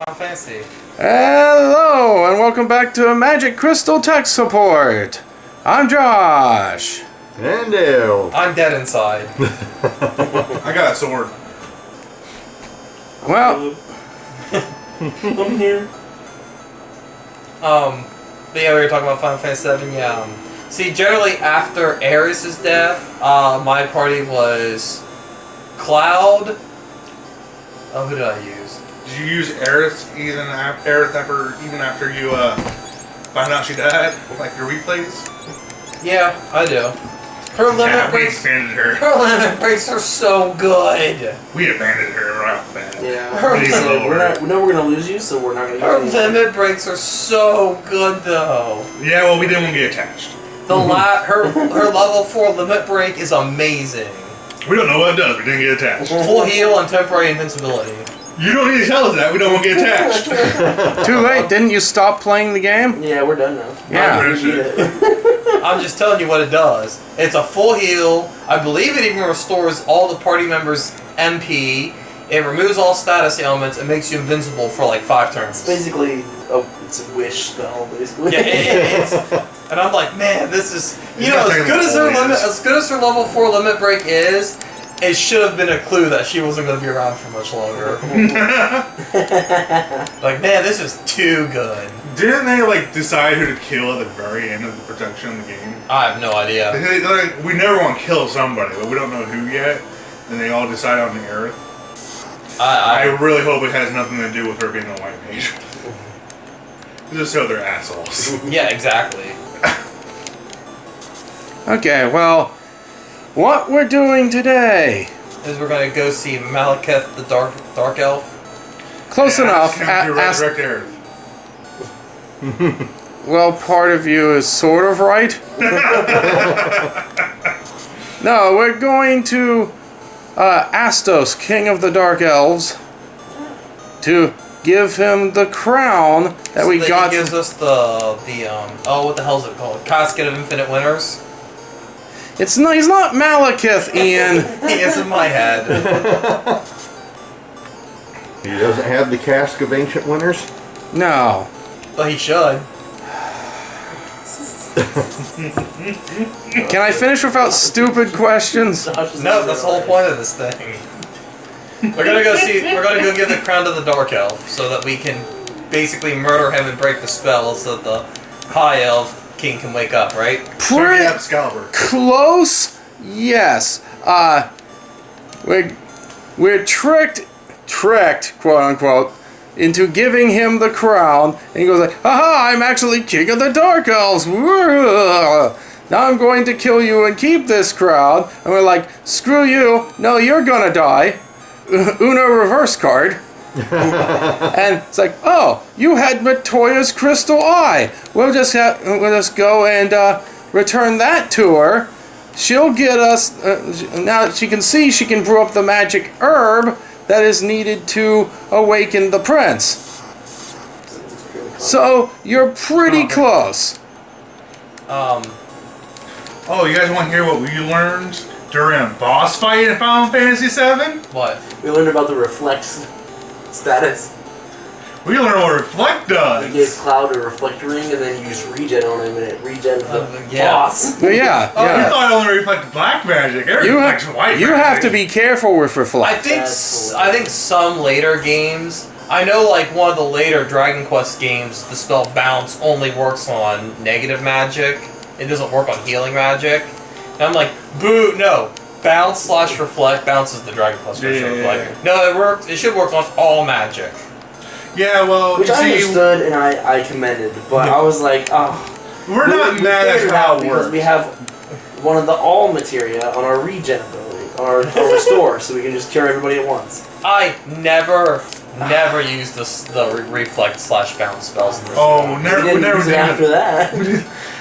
Fancy. Hello, and welcome back to Magic Crystal Tech Support. I'm Josh. And Dale. I'm dead inside. I got a sword. Well, I'm here. But yeah, we were talking about Final Fantasy VII. Yeah. See, generally after Aeris' death, my party was Cloud. Oh, who did I use? Did you use Aerith even after you found out she died? Like your replays? Yeah, I do. Her limit Yeah, we breaks. expanded her. Her limit breaks are so good. We abandoned her right off the bat. Yeah. Her We So lowered. we know we're gonna lose you, so we're not gonna. Her use anything. limit breaks are so good though. Yeah, well, we didn't want to get attached. Her level 4 limit break is amazing. We don't know what it does. We didn't get attached. Full heal and temporary invincibility. You don't need to tell us that. We don't want to get attached. too late. Didn't you stop playing the game? Yeah, we're done now. Yeah. Pretty sure. I'm just telling you what it does. It's a full heal. I believe it even restores all the party members' MP. It removes all status ailments and makes you invincible for like 5 turns. It's basically it's a wish spell, basically. Yeah, it's, and I'm like, man, this is It's not taking the as good as her level 4 limit break is. It should have been a clue that she wasn't going to be around for much longer. Like, man, this is too good. Didn't they like decide who to kill at the very end of the production of the game? I have no idea. Like, we never want to kill somebody, but we don't know who yet. And they all decide on the Aerith. I really hope it has nothing to do with her being a white mage. Just so they're assholes. Yeah, exactly. Okay, well, what we're doing today? Is we're going to go see Malekith the Dark Elf. Close enough. Resurrect Aerith. Well, part of you is sort of right. No, we're going to Astos, King of the Dark Elves, to give him the crown that we got. He gives us what the hell is it called? Casket of Infinite Winners. He's not Malekith, Ian. He is in my head. He doesn't have the cask of ancient winners? No. But he should. Can I finish without stupid questions? No, that's the whole point of this thing. We're gonna go give the crown to the Dark Elf so that we can basically murder him and break the spell so that the High Elf King can wake up, right? Pretty Excalibur. close, yes. We're tricked, quote unquote, into giving him the crown, and he goes like, "Aha! I'm actually King of the Dark Elves. Now I'm going to kill you and keep this crown." And we're like, "Screw you! No, you're gonna die." Uno reverse card. And it's like, "Oh, you had Matoya's crystal eye. We'll just go and return that to her. She'll get us now. She can see she can brew up the magic herb that is needed to awaken the prince. So you're pretty close." Oh, you guys want to hear what we learned during a boss fight in Final Fantasy VII? What? We learned about the reflex status. We learned what Reflect We gave does. Cloud a reflect ring, and then you use regen on him, and it regens the Yeah. boss. But yeah, You yeah. thought it only reflected black magic. It You reflects white you magic. have to be careful with I reflect. think some later games. I know, like one of the later Dragon Quest games, the spell Bounce only works on negative magic. It doesn't work on healing magic. And I'm like, boo! No, Bounce/Reflect. Bounce is the Dragon Quest version of Yeah. Reflect. No, it works. It should work on all magic. Yeah, well, Which you I see, understood and I commended, but I was like, oh. we're not we mad figured at how it because works. we have one of the all materia on our regen ability, on our restore, so we can just cure everybody at once. I never used the Reflect/Bounce spells. In this Oh, game. never, We we didn't never use it did after it. that.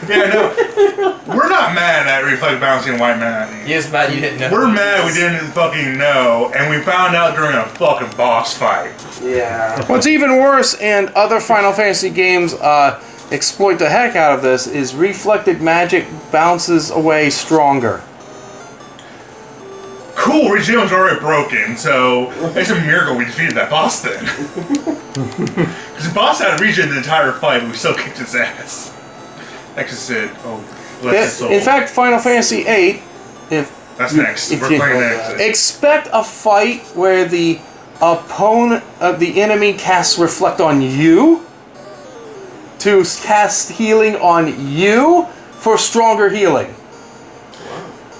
Yeah, no, we're not mad at Reflect bouncing white magic. You just mad you didn't know. We're mad we didn't fucking know, and we found out during a fucking boss fight. Yeah. What's even worse, and other Final Fantasy games exploit the heck out of this, is reflected magic bounces away stronger. cool, Regen was already broken, so it's a miracle we defeated that boss then. Because the boss had Regen the entire fight, but we still kicked his ass. That's just it. Oh, bless his soul. In fact, Final Fantasy VIII, That's next. We're playing next. expect a fight where the opponent of the enemy casts Reflect on you to cast healing on you for stronger healing.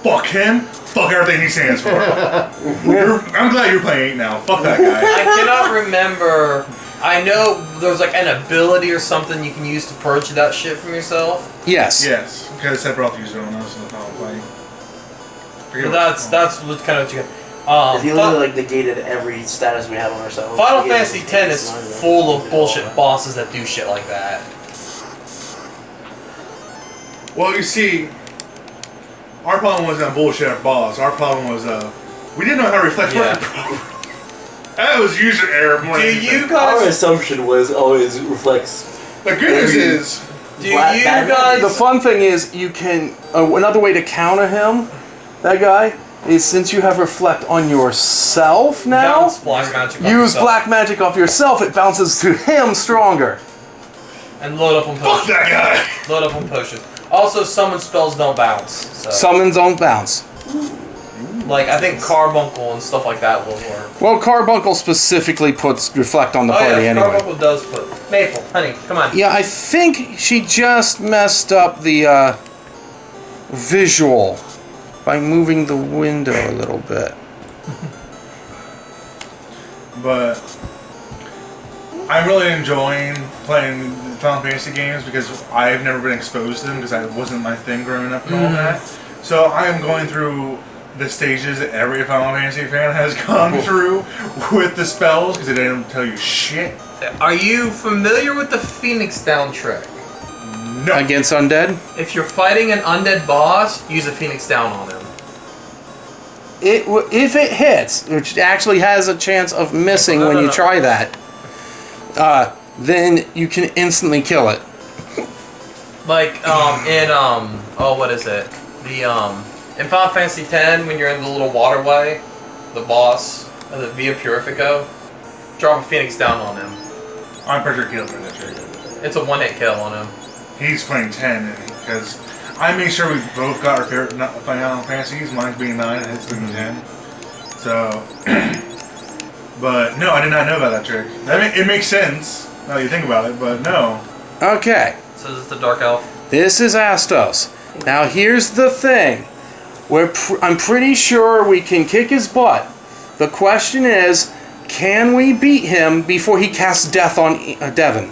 Fuck him. Fuck everything he stands for. I'm glad you're playing 8 now. Fuck that guy. I cannot remember. I know there's like an ability or something you can use to purge that shit from yourself. Yes. Yes, because Sephiroth used it on us in the final fight. But that's what kind of what you get. He literally like negated every status we had on ourselves. Final Fantasy X is full of bullshit bosses that do shit like that. Well, you see, our problem wasn't a bullshit boss. Our problem was we didn't know how to reflect worked properly. That was user error more than anything. Our assumption was always reflects. The good news is, The fun thing is, you can another way to counter him, that guy, is since you have Reflect on yourself now, Bounce black magic off use yourself. black magic off yourself. It bounces to him stronger. And load up on fuck potions. that guy. Load up on potions. Also, summon spells don't bounce. So. Summons don't bounce. Like, I think Carbuncle and stuff like that will work. Well, Carbuncle specifically puts Reflect on the party yeah, anyway. Carbuncle does put. Maple, honey, come on. Yeah, I think she just messed up the visual by moving the window a little bit. But I'm really enjoying playing Final Fantasy games because I've never been exposed to them because that wasn't my thing growing up and all that. So I am going through the stages that every Final Fantasy fan has gone through with the spells because they don't tell you shit. Are you familiar with the Phoenix Down trick? No. Against undead? If you're fighting an undead boss, use a Phoenix Down on him. If it hits, which actually has a chance of missing when you try that, then you can instantly kill it. Like, what is it? In Final Fantasy X, when you're in the little waterway, the boss, the Via Purifico, drop a Phoenix Down on him. I'm pretty sure killed that trick. It's a one-hit kill on him. He's playing 10 because I made sure we both got our favorite Final Fantasies, mine's being 9 and his being 10. So, but no, I did not know about that trick. I mean, it makes sense now that you think about it, but no. Okay, So this is the Dark Elf. this is Astos. Now here's the thing. I'm pretty sure we can kick his butt. The question is, can we beat him before he casts death on Devon?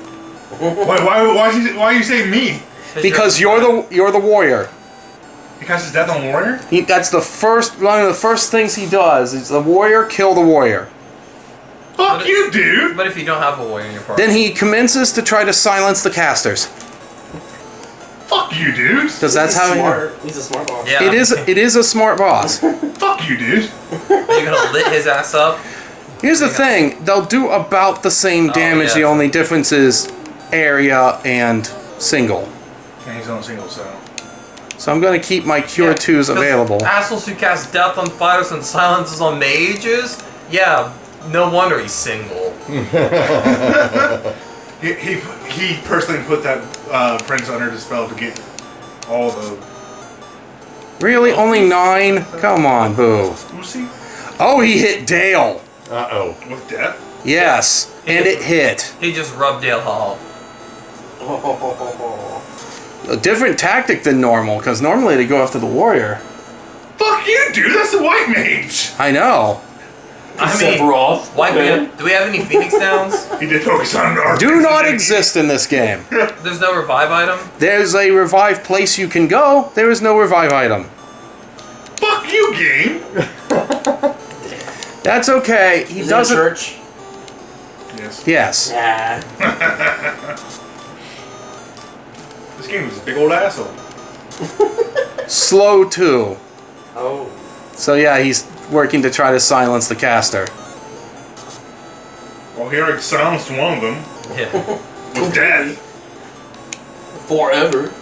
Why you say me? Because you're the warrior. He casts his death on Warrior? That's one of the first things he does. Is the warrior kill the warrior. Fuck you, dude! But if you don't have a warrior in your party, Then he commences to try to silence the casters. Fuck you, dude! Because that's how He's a smart boss. yeah, it is a smart boss. Fuck you, dude! Are you gonna lit his ass up? Here's the thing, they'll do about the same damage, yeah. the only difference is area and single. And he's on single, so. So I'm going to keep my Cure 2s 'cause available. Assholes who cast death on fighters and silences on mages? Yeah, no wonder he's single. He personally put that prince under the spell to get all the. Really? Only 9? Come on, boo. Who's he? Oh, he hit Dale. Uh-oh. With death? Yes, and it hit. He just rubbed Dale Hall. A different tactic than normal, because normally they go after the warrior. Fuck you, dude! That's the white mage! I know. I mean, Sephiroth. do we have any Phoenix Downs? He did focus on our. Do not exist in this game. There's no revive item? There's a revive place you can go. There is no revive item. Fuck you, game! That's okay. He Is doesn't. it a church? Yes. Yes. Nah. This game is a big old asshole. Slow too. Oh. So yeah, he's working to try to silence the caster. Well, here I silenced one of them. Yeah. With death. Forever.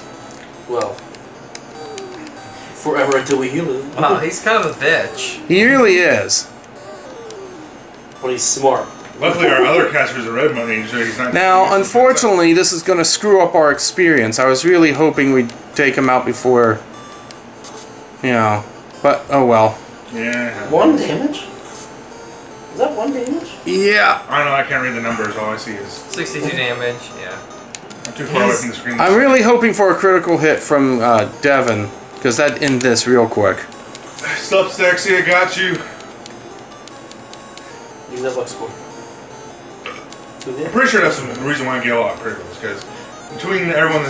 Well. Forever until we heal him. Wow, he's kind of a bitch. He really is. But he's smart. Luckily, our other caster's a red money, so he's not. Now, unfortunately, this is going to screw up our experience. I was really hoping we'd take him out before, you know, but oh well. Yeah. 1 damage? Is that 1 damage? Yeah. I don't know. I can't read the numbers. All I see is 62 damage, yeah. I'm too far away from the screen. I'm really hoping for a critical hit from Devin, because that'd end this real quick. Sup, sexy? I got you. Use that luck score. I'm pretty sure that's the reason why I get a lot of criticals, because between everyone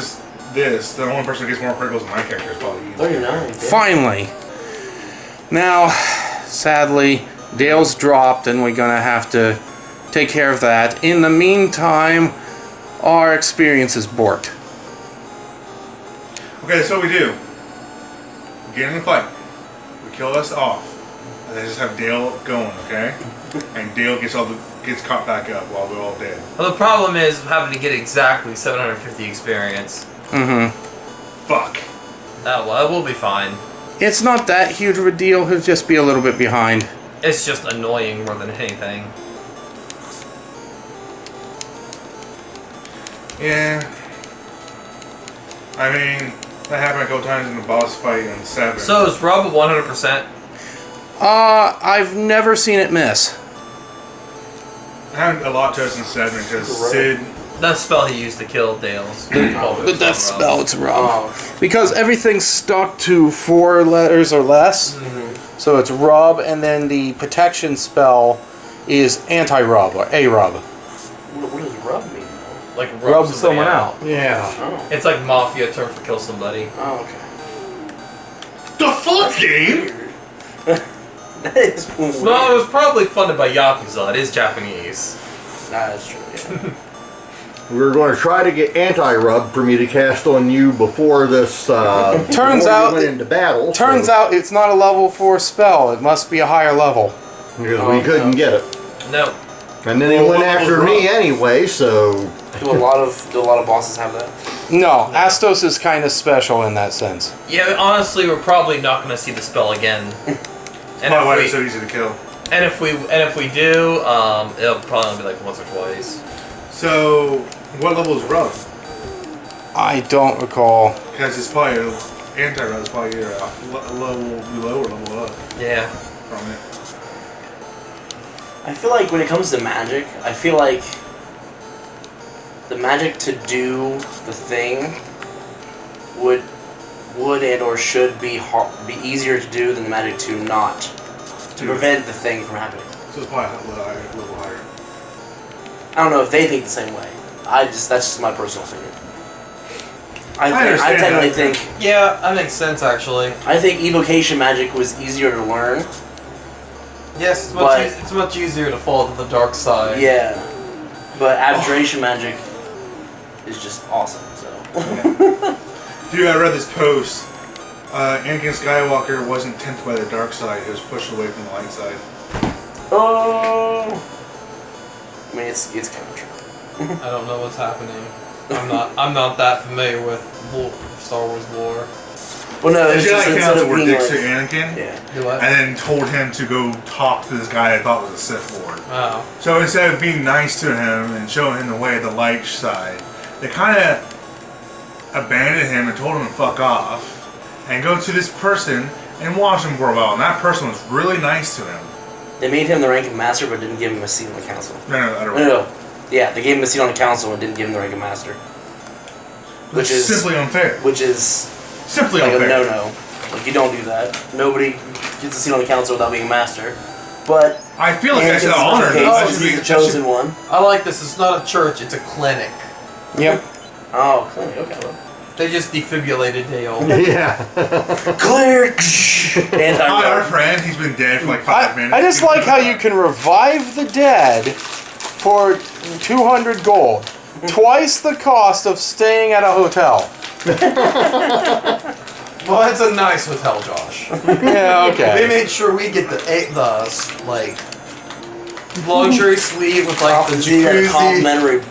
this, the only person who gets more criticals than my character is probably you. 39. Finally. Now, sadly, Dale's dropped, and we're gonna have to take care of that. In the meantime, our experience is borked. Okay, that's what we do. We get in the fight. We kill us off. And then just have Dale going, okay? And Dale gets caught back up while we're all dead. Well, the problem is having to get exactly 750 experience. Mm-hmm. Fuck. Oh, well, we'll be fine. It's not that huge of a deal. He'll just be a little bit behind. It's just annoying more than anything. Yeah. I mean, that happened a couple times in the boss fight in 7. So is Rob at 100%? I've never seen it miss. It happened a lot to us in 7 because Sid... That spell he used to kill Dale's. The death spell, it's Rob. Oh. Because everything's stuck to 4 letters or less. Mm-hmm. So it's Rub, and then the protection spell is anti-Rub, or A-Rub. What does rub mean? Like Rub somebody someone out. Yeah. Oh. It's like Mafia term for kill somebody. Oh, okay. The fuck, game? That is weird. Well, it was probably funded by Yakuza. It is Japanese. That's true, yeah. We were going to try to get anti-rub for me to cast on you before this. Turns before out we went into battle. Turns out it's not a level 4 spell. It must be a higher level. because we couldn't get it, No. and then he Well, went what was after me wrong? anyway. So Do a lot of bosses have that? No, Astos is kind of special in that sense. Yeah, honestly, we're probably not going to see the spell again. And Probably why it's if, so we, easy to kill. and if we do, it'll probably only be like once or twice. So, what level is Rub? I don't recall. Because it's probably anti-Rub is probably either a level below or level up Yeah. from it. I feel like when it comes to magic, I feel like the magic to do the thing would and or should be easier to do than the magic to not to prevent the thing from happening. So it's probably a little higher. I don't know if they think the same way. That's just my personal opinion. I understand technically that. think Yeah, that makes sense, actually. I think evocation magic was easier to learn. Yes, But- it's much easier to fall to the dark side. Yeah, but abjuration magic is just awesome. So Dude, I read this post. Anakin Skywalker wasn't tempted by the dark side; he was pushed away from the light side. oh, I mean it's kind of true. I don't know what's happening. I'm not that familiar with Star Wars lore. Well, no, The it's just Jedi instead Council of were being dicks to like, Anakin, yeah. Do what? and then told him to go talk to this guy I thought was a Sith Lord. Oh. So instead of being nice to him and showing him the way of the light side, they kind of abandoned him and told him to fuck off and go to this person and watch him for a while. And that person was really nice to him. They made him the rank of master, but didn't give him a seat on the council. No, I don't No. Yeah, they gave him a seat on the council and didn't give him the rank of master. Which is simply unfair. Which is Simply like unfair. a no-no. Like you don't do that. Nobody gets a seat on the council without being a master. But I feel like I should Anakin's honor special him. case I is should he's be the chosen one. I like this. It's not a church. It's a clinic. Yep. Oh, clinic. Okay. Well. They just defibrillated Dale. yeah. Clear. And Hi, our friend. He's been dead for like 5 minutes. I just like how you can revive the dead for 200 gold. Twice the cost of staying at a hotel. Well, it's a nice hotel, Josh. Yeah, They okay. made sure we get the like luxury suite with like the You got a jacuzzi. complimentary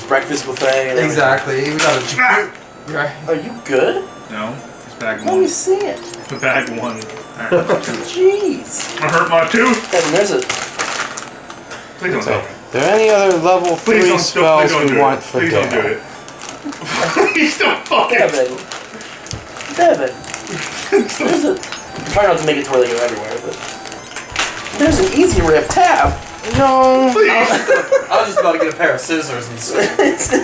breakfast buffet. And everything. Exactly. We got a jacuzzi. Right. Are you good? No, he's back Let me one. see it. The bag one. Jeez. I hurt my tooth. Kevin, there's a... Please don't tell me. Are there any other level 3 spells we want for Please don't do Dale? it. Please don't fucking... Devin. There's a... Try not to make it to where they go everywhere, but... There's an easy rift tab. No. Please. I was just about to get a pair of scissors and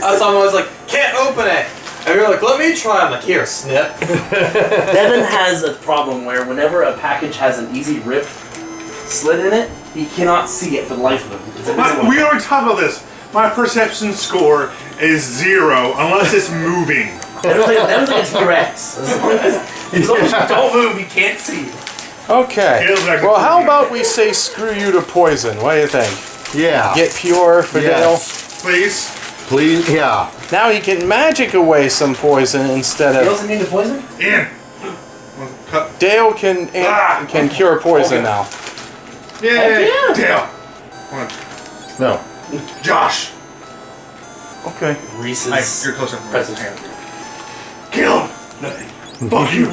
I was like, can't open it. And you're like, let me try. I'm like, here, snip. Devin has a problem where whenever a package has an easy rip slit in it, he cannot see it for the life of him. It's invisible. We already talked about this. My perception score is 0 unless it's moving. Devin's like a T-Rex. As long as you don't move, you can't see it. Okay. Well, how about we say screw you to poison? What do you think? Yeah. Get pure for Yes. Please. Please, yeah. Dale? Now he can magic away some poison instead He of... doesn't need the poison? Ian. Cut. Dale can cure poison now. Yay. yeah. Dale. No. Josh. Okay. Reese's. You're closer. Presents. Kill him. Fuck you.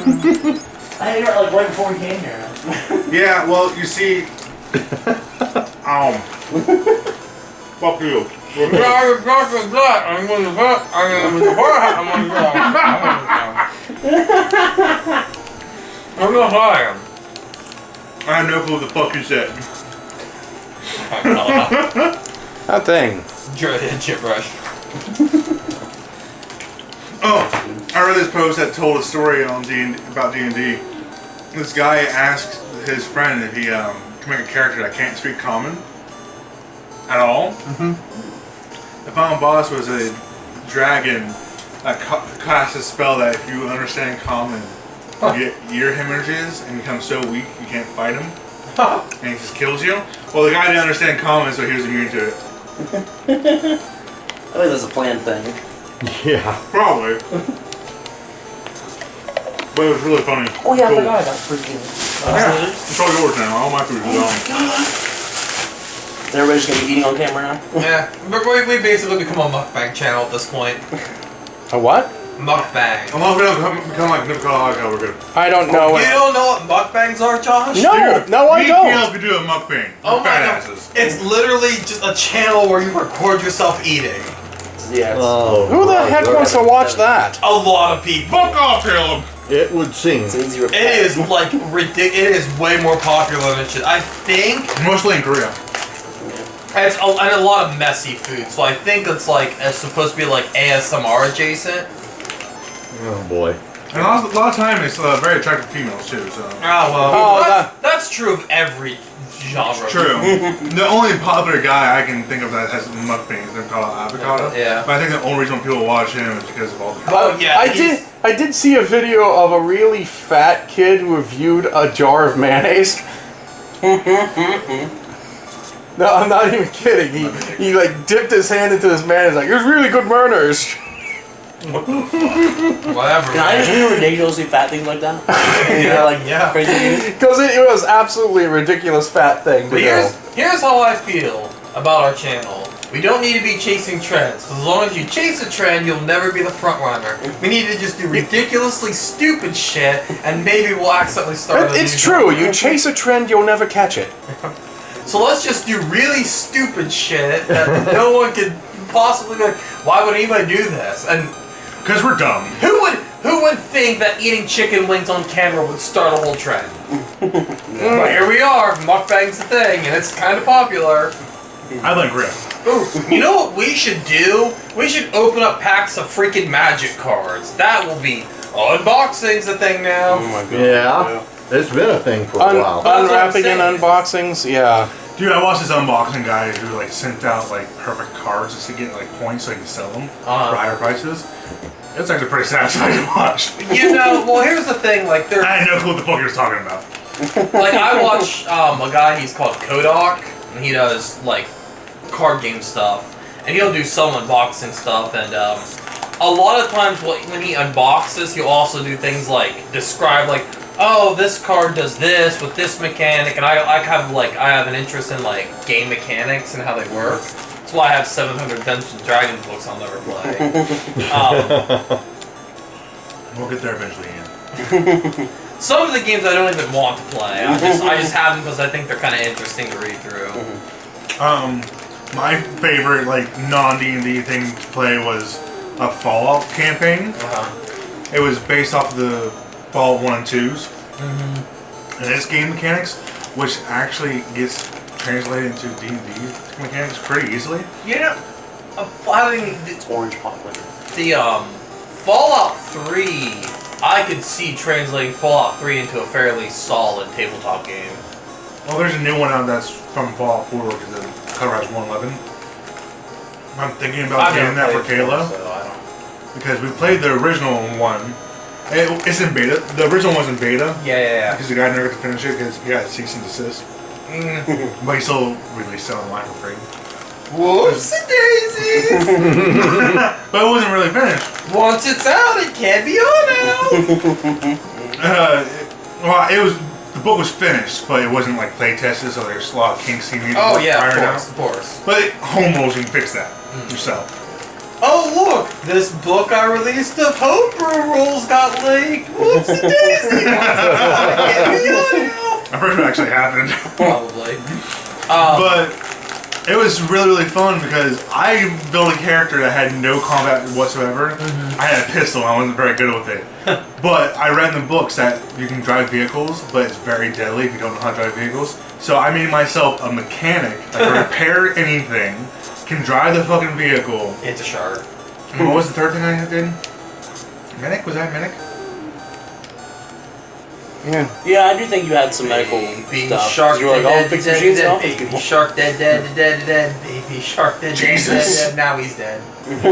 I think like right before we came here. Yeah, well, you see... Fuck you. I'm going to hire. I have no clue what the fuck you said. That thing. Chip rush. Oh, I read this post that told a story on about D&D. This guy asked his friend if he can make a character that can't speak common at all. The final boss was a dragon that casts a spell that if you understand common, you get ear hemorrhages and become so weak you can't fight him. And he just kills you. Well, the guy didn't understand common, so he was immune to it. I think that's a planned thing. Yeah. Probably. But it was really funny. Oh yeah, Cool. I forgot about freaking. Yeah, it's all yours now. All my food is gone. Everybody's gonna be eating on camera now. Yeah, but we basically become a mukbang channel at this point. A what? Mukbang. As long as we don't become like Nicole Hoggo, we're good. I don't know. You don't know what mukbangs are, Josh? No, no, I Me don't. and Caleb could do a mukbang. Oh We're my fat god. asses. It's literally just a channel where you record yourself eating. Yeah. Oh, Who the heck wants to watch that? A lot of people. Fuck off, Caleb. It would seem. It's an easy reply. It is like ridiculous. It is way more popular than it should. I think Mostly in Korea. it's and a lot of messy food. So I think it's supposed to be like ASMR adjacent. Oh boy. And a lot of time it's very attractive females too. So That's true of every genre. true. The only popular guy I can think of that has mukbangs is called Avocado. Yeah. But I think the only reason people watch him is because of all the. Oh yeah. I did see a video of a really fat kid who reviewed a jar of mayonnaise. No, I'm not even kidding. He like dipped his hand into this mayonnaise like, "It's really good mayonnaise." Whatever. Can I just do ridiculously fat things like that? Yeah. Crazy things? Because it was absolutely a ridiculous fat thing to But do. here's how I feel about our channel. We don't need to be chasing trends. 'Cause as long as you chase a trend, you'll never be the front runner. We need to just do ridiculously stupid shit, and maybe we'll accidentally start. It's true. You chase a trend, you'll never catch it. So let's just do really stupid shit that no one could possibly be like, why would anybody do this? And Because we're dumb. who would think that eating chicken wings on camera would start a whole trend? But here we are, mukbang's the thing, and it's kind of popular. I like Korea. Ooh, you know what we should do? We should open up packs of freaking magic cards. That will be unboxing's a thing now. Oh my god. Yeah. It's been a thing for a while. Unwrapping and unboxings, yeah. Dude, I watched this unboxing guy who sent out perfect cards just to get points so he can sell them for higher prices. It's actually pretty satisfying to watch. You know, well here's the thing, I had no clue what the fuck he was talking about. I watch a guy, he's called Kodak, and he does card game stuff, and he'll do some unboxing stuff, and a lot of times when he unboxes, he'll also do things like describe oh, this card does this with this mechanic, and I have an interest in game mechanics and how they work. That's why I have 700 Dungeons and Dragons books I'll never play. We'll get there eventually, Ian. Some of the games I don't even want to play. I just have them because I think they're kind of interesting to read through. My favorite like non-D&D thing to play was a Fallout campaign. It was based off of the Fallout 1 and 2s. And its game mechanics, which actually gets translated into D&D mechanics pretty easily. You know, having It's orange pop liquor. the Fallout 3, I could see translating Fallout 3 into a fairly solid tabletop game. Well, there's a new one out that's from Fallout 4 because the cover has 111. I'm thinking about getting that for Kayla. So I don't. Because we played the original one. It's in beta. The original was in beta. Yeah. Because the guy never got to finish it because he got cease and desist. But he still released it online for free. Whoopsie daisy! But it wasn't really finished. Once it's out, it can't be on now. Well, it was. The book was finished, but it wasn't like play tested, so there's a lot of kinks he needed to iron out. Of course. But home rules, you can fix that yourself. Oh look, this book I released of homebrew rules got leaked. Whoopsie daisy! Once it's out, it can't be on now. I'm pretty sure it actually happened. Probably. But it was really, really fun because I built a character that had no combat whatsoever. I had a pistol, I wasn't very good with it. But I read in the books that you can drive vehicles, but it's very deadly if you don't know how to drive vehicles. So I made myself a mechanic that can repair anything, can drive the fucking vehicle. It's a shark. And what was the third thing I did? Medic? Was that medic? Yeah, I do think you had some medical Baby stuff. shark You were like, dead, oh, fix dead, machines dead, and dead, office baby shark dead, dead. Baby shark dead, Jesus. dead. Now he's dead.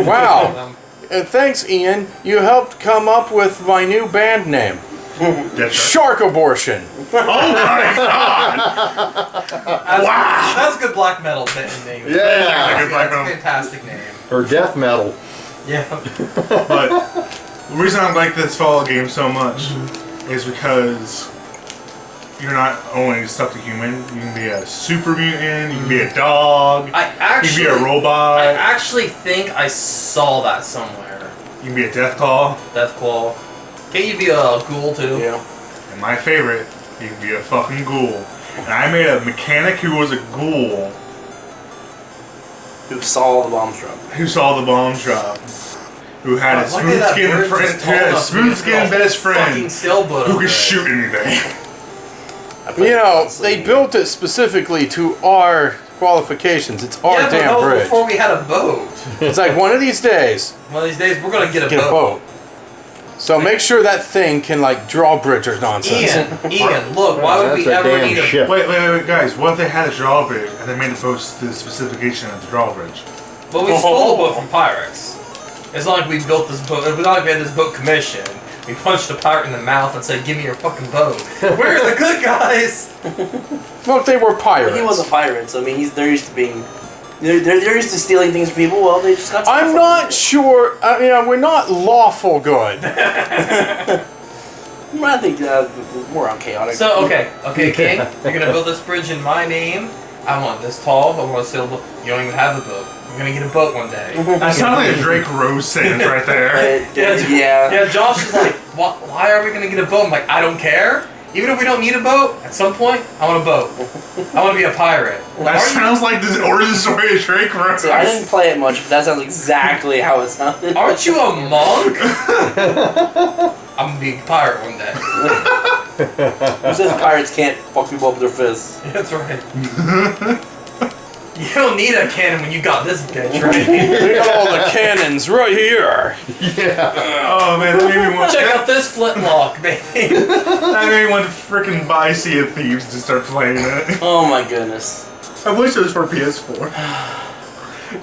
Wow. Thanks, Ian. You helped come up with my new band name. Dead shark. Shark Abortion. Oh my god! That's a good black metal name. Yeah. Good black That's a metal. fantastic name. Or death metal. Yeah. But the reason I like this Fallout game so much is because you're not only stuck to human. You can be a super mutant. You can be a dog. You can be a robot. I actually think I saw that somewhere. You can be a death claw. Deathclaw. Can't you be a ghoul too? Yeah. And my favorite, you can be a fucking ghoul. And I made a mechanic who was a ghoul Who saw the bombs drop. who saw the bombs drop. Who had a smooth skinned friend, who had a smooth skinned best friend who could shoot anything. You know, they built it specifically to our qualifications. It's our Yeah, but that damn was bridge. before we had a boat. It's like one of these days, One of these days, we're gonna get a get a boat. So make sure that thing can like draw bridge or nonsense. Ian, look, why would we That's a ever damn need a ship. Wait, guys. What if they had a drawbridge and they made a boat to the specification of the drawbridge? But we stole a boat from pirates. It's not like we built this boat. It's not like we had this boat commissioned. We punched a pirate in the mouth and said, "Give me your fucking boat." We're the good guys. Well, they were pirates. But he was a pirate, so I mean, they're used to being. They're used to stealing things from people. Well, they just got. I'm not sure. You know, we're not lawful good. I think more on chaotic. So okay, King, you're gonna build this bridge in my name. I want this tall. I want to sail. You don't even have a boat. You're gonna get a boat one day. That sounds like a Drake Rose sentence right there. Yeah. Josh is like, why are we gonna get a boat? I'm like, I don't care. Even if we don't need a boat, at some point, I want a boat. I want to be a pirate. That sounds like the origin story of Drake Rose. So I didn't play it much, but that sounds exactly how it sounded. Aren't you a monk? I'm gonna be a pirate one day. Who says pirates can't fuck people up with their fists? That's right. You don't need a cannon when you got this bitch, right? We got all the cannons right here. Oh man, that made me want. Check out this flintlock, baby. That made me want to freaking buy Sea of Thieves to start playing it. Oh my goodness. I wish it was for PS4,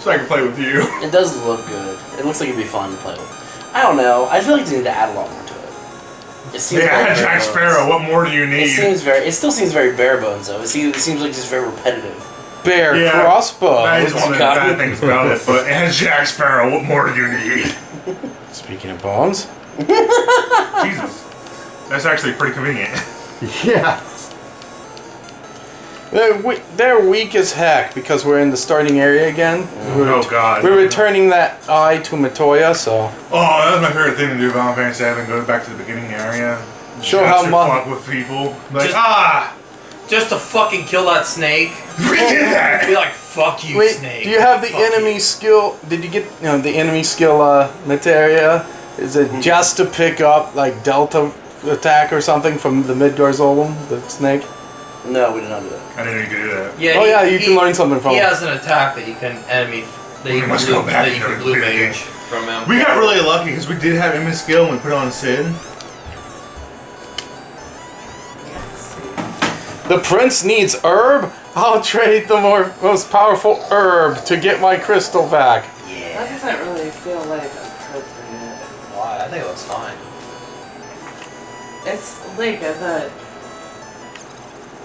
so I could play with you. It does look good. It looks like it'd be fun to play with. I don't know. I feel like they need to add a lot more to it. It seems They very had bare Jack bones. Sparrow. What more do you need? It still seems very bare bones though. It seems like just very repetitive. Bear Yeah, crossbow. That is one of the God. bad things about it, but it has Jack Sparrow. What more do you need? Speaking of bones, Jesus. That's actually pretty convenient. Yeah. They're weak as heck because we're in the starting area again. Oh god. We're returning that eye to Matoya, so. Oh, that was my favorite thing to do about Final Fantasy VII. Go back to the beginning area. Show how fuck with people. Like, just to fucking kill that snake. we did that! Be like, fuck you, Wait, snake. do you have the Fuck enemy you. skill? Did you get the enemy skill Materia? Is it just to pick up like Delta attack or something from the Midgar Zolom, the snake? No, we did not do that. I didn't know you could do that. Yeah, you can learn something from He him. has an attack that you can must go back that you can and blue play the game. mage from him. We got really lucky because we did have Emma skill and we put on Sid. The prince needs herb? I'll trade the most powerful herb to get my crystal back. That doesn't really feel like appropriate. Why? I think it looks fine. It's like the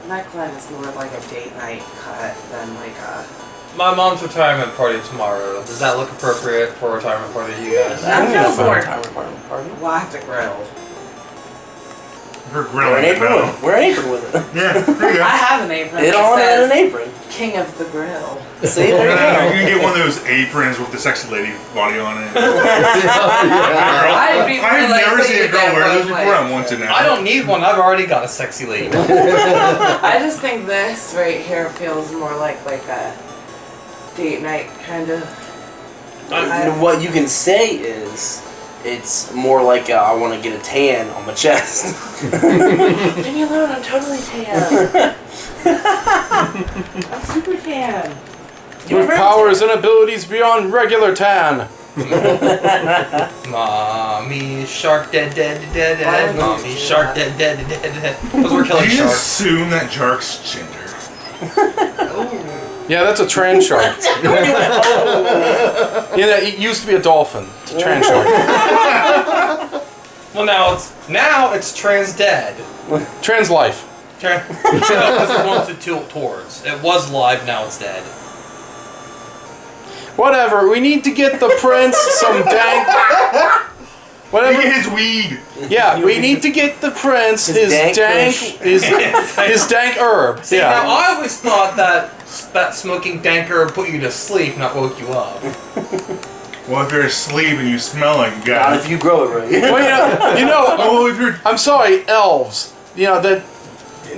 neckline is more like a date night cut than like a. My mom's retirement party tomorrow. Does that look appropriate for a retirement party to you guys? That feels more. Party. We'll have to grill. We're Wear grilling an it apron now. with it. Wear an apron with it. Yeah, there you go. I have an apron. It that on says an apron. King of the Grill. See, there you You're go. gonna get one of those aprons with the sexy lady body on it. I'd be I've really never seen a girl that wear those was before. like- I want to now. I don't need one. I've already got a sexy lady. I just think this right here feels more like a date night kind of. What you can say is, it's more like I want to get a tan on my chest. Leave me alone, I'm totally tan. I'm super tan. With powers and abilities beyond regular tan. Mommy shark dead. Why would you Mommy do shark that? dead. Because we're killing Do you sharks. assume that Jark's gender? Yeah, that's a trans shark. Yeah, it used to be a dolphin. It's a trans shark. Well, now it's trans dead. Trans life. Because it wants to tilt towards. It was live, now it's dead. Whatever, we need to get the prince some dank. Look Whatever. at his weed. Yeah, we need to get the prince his dank dank kush. his dank herb. See, now Yeah. I always thought that smoking danker put you to sleep, not woke you up. Well, if you're asleep and you smell it, you Not got if it. you grow it right. Well, you know, Oh, if you're I'm sorry, elves. You know that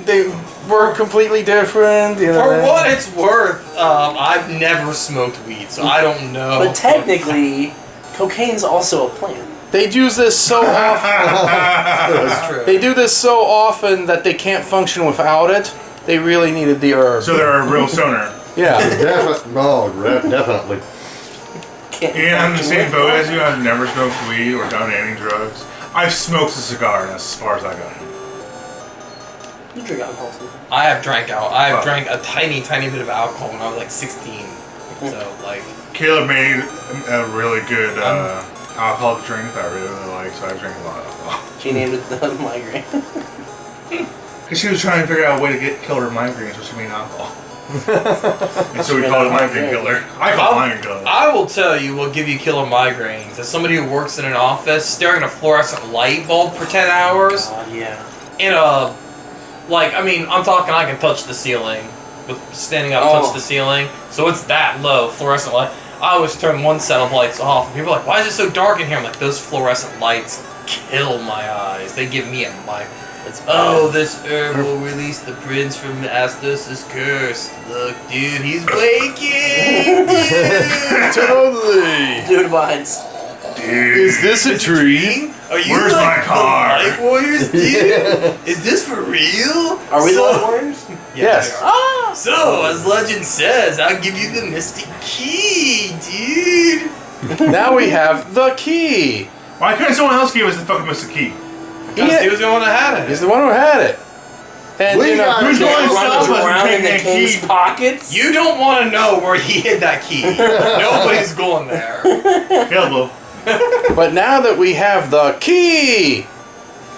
they were completely different. You know, For what it's worth, I've never smoked weed, so I don't know. But technically, cocaine's also a plant. they use this so often. That's true. They do this so often that they can't function without it. They really needed the herb. so they're a real stoner. Yeah. Definitely. Yeah, I'm in the same boat as you. I've never smoked weed or done any drugs. I've smoked a cigar, and that's as far as I got. You drink alcohol too. I've drank a tiny bit of alcohol when I was like 16. So, like, Caleb made a really good alcoholic drink that I really like, so I drank a lot of alcohol. She named it the migraine. Because she was trying to figure out a way to kill her migraines, so she made alcohol. And so we called it migraine killer. I call it migraine killer. I will tell you what give you killer migraines. As somebody who works in an office, staring at a fluorescent light bulb for 10 hours Yeah. in a, like, I mean, I'm talking I can touch the ceiling. With standing up, touch the ceiling. So it's that low, fluorescent light. I always turn one set of lights off, and people are like, why is it so dark in here? I'm like, those fluorescent lights kill my eyes. They give me a migraine. It's Oh, this herb will release the prince from Astos' curse. Look, dude, he's waking! Dude! Totally. Dude binds. Dude. Is this a tree? Are you Where's like my car? the Light Warriors, dude? Is this for real? Are we the So- Light Warriors? Yes. we are. So, as legend says, I'll give you the mystic key, dude. Now we have the key. Why couldn't someone else give us the fucking Mr. Key? Because he was the one that had it. He's the one who had it. And We you know, got Who's going to stop us from Around in taking the that king's key? pockets? You don't want to know where he hid that key. Nobody's going there. Caleb. but now that we have the key,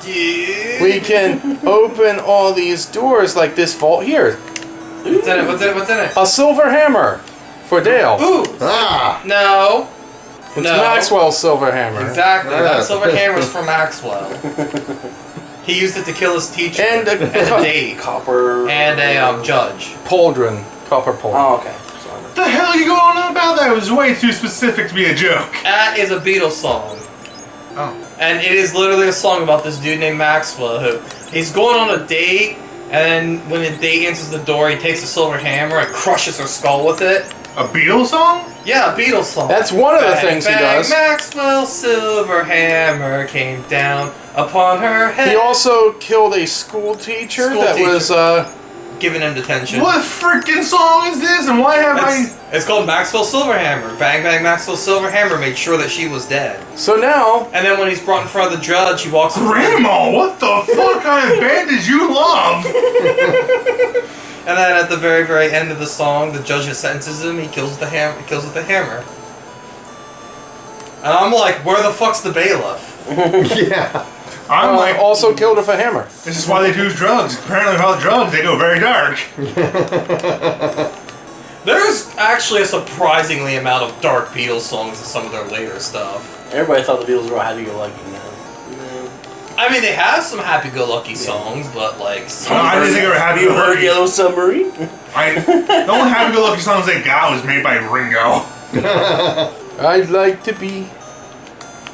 Dude. we can open all these doors like this vault here. What's in it? What's in it? What's in it? A silver hammer for Dale. Ooh. Ah! No. It's No. Maxwell's silver hammer. Exactly. That silver hammer's from Maxwell. He used it to kill his teacher And and a date Copper. and a judge. Pauldron. Copper pauldron. Oh, okay. Sorry. What the hell are you going on about that? It was way too specific to be a joke. That is a Beatles song. Oh. And it is literally a song about this dude named Maxwell who he's going on a date, and then when the date enters the door, he takes a silver hammer and crushes her skull with it. A Beatles song? Yeah, a Beatles song. That's one of the Bang, things he bang, does. Maxwell's silver hammer came down upon her head. He also killed a school teacher that was giving him detention. What freaking song is this? And why have It's called Maxwell's Silver Hammer. Bang bang Maxwell's Silver Hammer made sure that she was dead. So now And then when he's brought in front of the judge, he walks up to him. Grandma, what the fuck kind of band did you love? And then at the very, very end of the song, the judge sentences him. He kills the hammer. He kills with the hammer. And I'm like, where the fuck's the bailiff? Yeah. I'm like, also killed with a hammer. this is why they do drugs. Apparently without drugs, they go very dark. There's actually a surprisingly amount of dark Beatles songs in some of their later stuff. Everybody thought the Beatles were happy-go-lucky, man. I mean, they have some happy-go-lucky songs, but like some. I didn't think they were Have happy you go heard lucky. Yellow Submarine? The only happy go lucky songs they got was made by Ringo. I'd like to be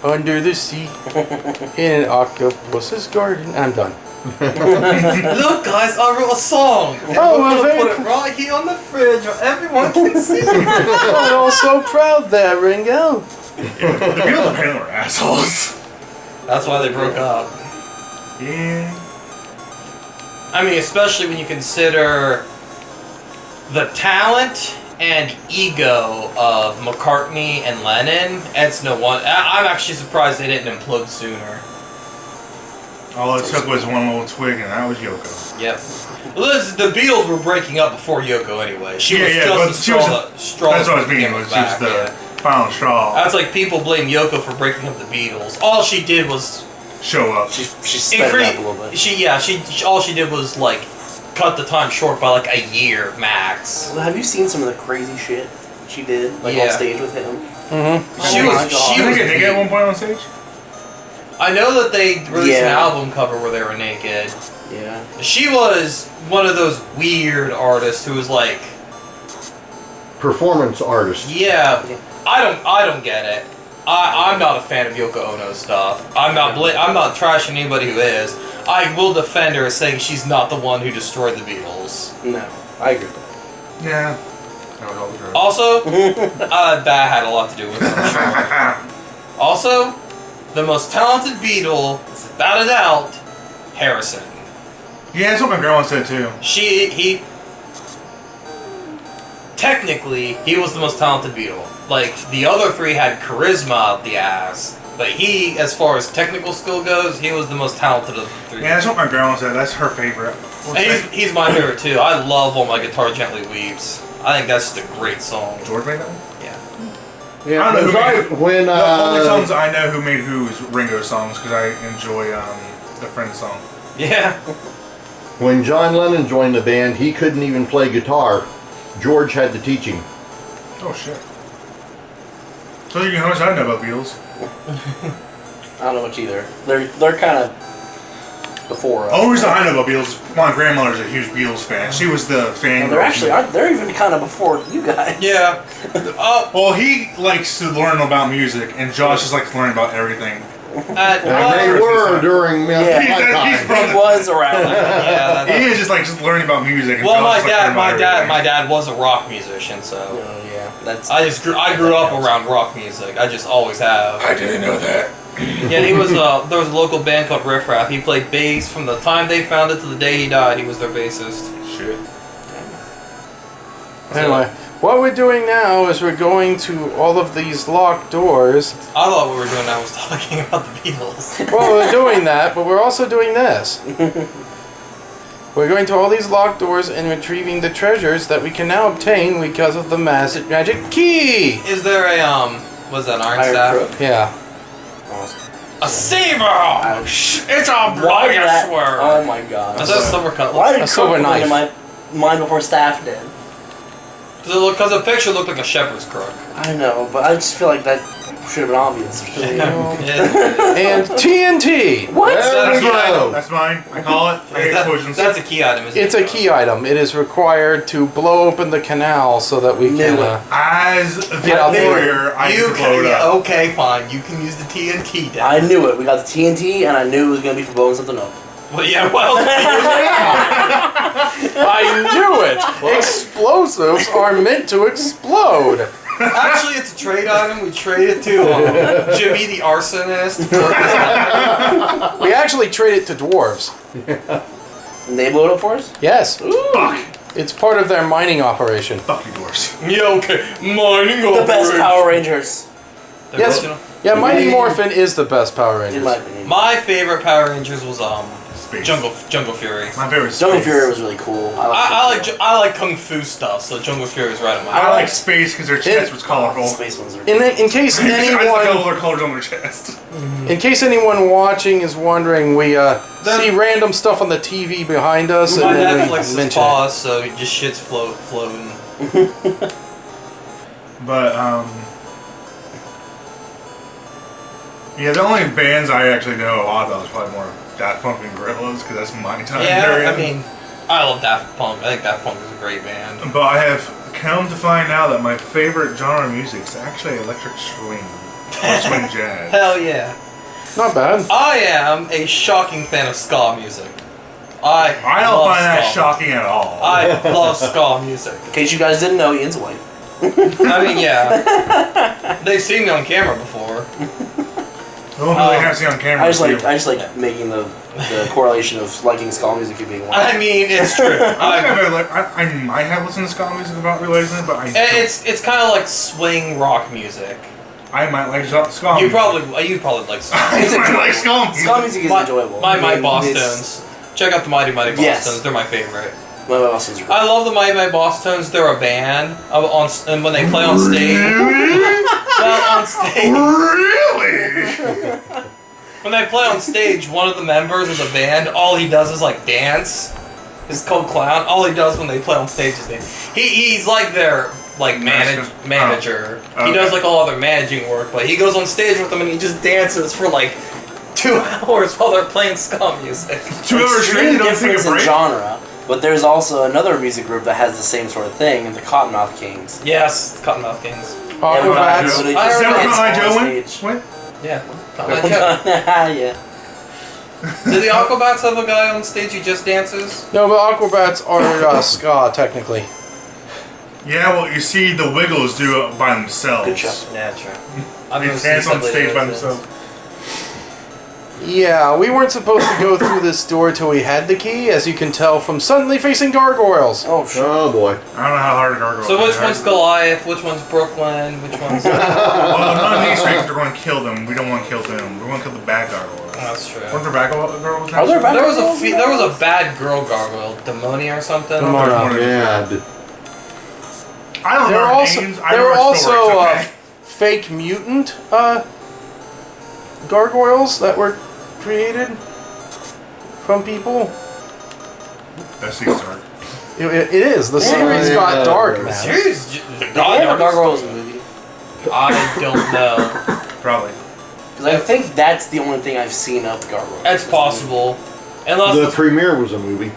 under the sea in an octopus's garden. I'm done. Look, guys, I wrote a song. And Oh, we're well, gonna very put it right here on the fridge where everyone can see. I'm all so proud there, Ringo. The Beatles apparently were assholes. That's why they broke up. Yeah. I mean, especially when you consider the talent and ego of McCartney and Lennon. It's no one. I'm actually surprised they didn't implode sooner. All it took was one little twig, and that was Yoko. Yep. Well, the Beatles were breaking up before Yoko anyway. She was but just she the was straw. that's what I was that meaning. came Was she back, was the yeah. final straw. That's like people blame Yoko for breaking up the Beatles. All she did was Show up. She sped it up a little bit. all she did was like cut the time short by like a year max. Well, have you seen some of the crazy shit she did, like on Yeah. stage with him? Mm-hmm. She Oh was- my God. she Did was they get naked at one point on stage? I know that they released an Yeah. album cover where they were naked. Yeah. She was one of those weird artists who was like, Performance artist. yeah, I don't get it. I'm not a fan of Yoko Ono's stuff. I'm not trashing anybody who is. I will defend her as saying she's not the one who destroyed the Beatles. No, I agree with that. Yeah. That was all the drugs. Also, that had a lot to do with it, I'm sure. Also, the most talented Beatle, without a doubt, Harrison. Yeah, that's what my grandma said too. Technically, he was the most talented Beatle. Like, the other three had charisma out the ass, but he, as far as technical skill goes, he was the most talented of the three. Yeah, that's what my grandma said. That's her favorite. And he's my favorite too. I love While My Guitar Gently Weeps. I think that's just a great song. George made that one? Yeah. Yeah, I don't know who made it. when The only songs I know who made who is Ringo songs because I enjoy the Friends song. Yeah. when John Lennon joined the band, he couldn't even play guitar. George had to teach him. Oh shit. So you know how much I know about Beatles. I don't know much either. They're kind of before us. The only reason I know about Beatles is my grandmother's a huge Beatles fan. She was the fan. And they're actually they're even kind of before you guys. Yeah. Well, he likes to learn about music, and Josh just likes to learn about everything. And they were during my He's time. from He was around. yeah. He is just like just learning about music. And Well, Josh my is, like, learning about everything. dad was a rock musician, so Oh yeah, that's. I grew up around rock music. I just always have. I didn't know that. Yeah, he was. There was a local band called Riff Raff. He played bass from the time they founded to the day he died. He was their bassist. Shit. Anyway, what we're doing now is we're going to all of these locked doors. I thought what we were doing now was talking about the Beatles. Well, we're doing that, but we're also doing this. We're going to all these locked doors and retrieving the treasures that we can now obtain because of the magic key. Is there a was that an iron Iron staff? Crook? Yeah. Awesome. A saber! Ouch. It's a Why bloody did that? sword. Oh my god. Is that a silver cutlass? Why did A silver Crook come into knife. my mind before Staff did? Because the picture looked like a shepherd's crook. I know, but I just feel like that Should have been obvious. And TNT. What? There we go. That's mine. I call it. I hate explosions. That's a key item. Isn't It's it? a key item. It is required to blow open the canal so that we can. As the Get out there. warrior, I You can blow it can, up. okay, fine. You can use the TNT. Then. I knew it. We got the TNT, and I knew it was gonna be for blowing something up. Well, yeah. Well, I knew it. Explosives are meant to explode. actually, it's a trade item. We trade it to Jimmy the arsonist. We actually trade it to dwarves. And they blow it up for us? Yes. Fuck. It's part of their mining operation. Fuck you, dwarves. Yeah, okay. Mining The best Power Rangers, The Yes. original. Yeah, Mighty Morphin is the best Power in Rangers. my opinion. My favorite Power Rangers was Space. Jungle Fury. My favorite is Jungle space. Fury was really cool. I like kung fu stuff, so Jungle Fury is right on my. I like space because their chest was The colorful. space ones are In case I just like all anyone, their colors on their chest. in case anyone watching is wondering, we see random stuff on the TV behind us, My and then Netflix we is mention it. paused, so just shit's floating. But yeah, the only bands I actually know a lot about is probably more Daft Punk and Gorillaz because that's my time period. Yeah, I mean, I love Daft Punk. I think Daft Punk is a great band. But I have come to find out that my favorite genre of music is actually electric swing or swing jazz. Hell yeah. Not bad. I am a shocking fan of ska music. I don't love find that ska. shocking at all. I love ska music. In case you guys didn't know, Ian's white. I mean, yeah. They've seen me on camera before. The one who they have seen on camera. I is you. just like making the correlation of liking ska music and being white. I mean, it's true. I might have listened to ska music without realizing it, but I don't. It's kind of like swing rock music. I might like ska You music. probably like ska. I might like ska music. Ska music is enjoyable. My I mean, Boss it's- Tones. Check out the Mighty Boss Yes. Tones. They're my favorite. My Boss Tones are cool. I love the Mighty Boss Tones. They're a band. And when they play on stage, well, on stage, Really? when they play on stage, one of the members of the band, all he does is like dance. He's called Clown. All he does when they play on stage is dance. He's like their like manager. Oh. He does Okay. like all other managing work, but he goes on stage with them and he just dances for like 2 hours while they're playing ska music. 2 hours straight, Extreme you don't take difference a in break? genre, but there's also another music group that has the same sort of thing, the Cottonmouth Kings. Yes, Cottonmouth Kings. Aquabats. Everybody I just remember dance Cotton Eye on Joe win? stage. What? Yeah. Cottonmouth Joe. Yeah. Did the Aquabats have a guy on stage who just dances? No, but Aquabats are ska, technically. Yeah, well, you see the Wiggles do it by themselves. Good job. Yeah, true. They dance on stage by themselves. Yeah, we weren't supposed to go through this door till we had the key, as you can tell from suddenly facing gargoyles. Oh, sure. Oh boy. I don't know how hard a gargoyle So which is. one's Goliath? Which one's Brooklyn? Which one's... Well, none of these things are going to kill them. We don't want to kill them. We want to kill the bad gargoyle. That's true. Weren't there bad gargoyles? Are there bad- There was a bad girl gargoyle, Demonia or something. Demona. Yeah. I don't There know were their also names. I there know were their also stories, okay? fake mutant gargoyles that were created from people. That seems dark. It is. The series yeah. got dark, man. Serious? Did they have a gargoyles in the movie? I don't know. Probably. Because I think that's the only thing I've seen of the gargoyles. That's possible. The Unless premiere was a movie.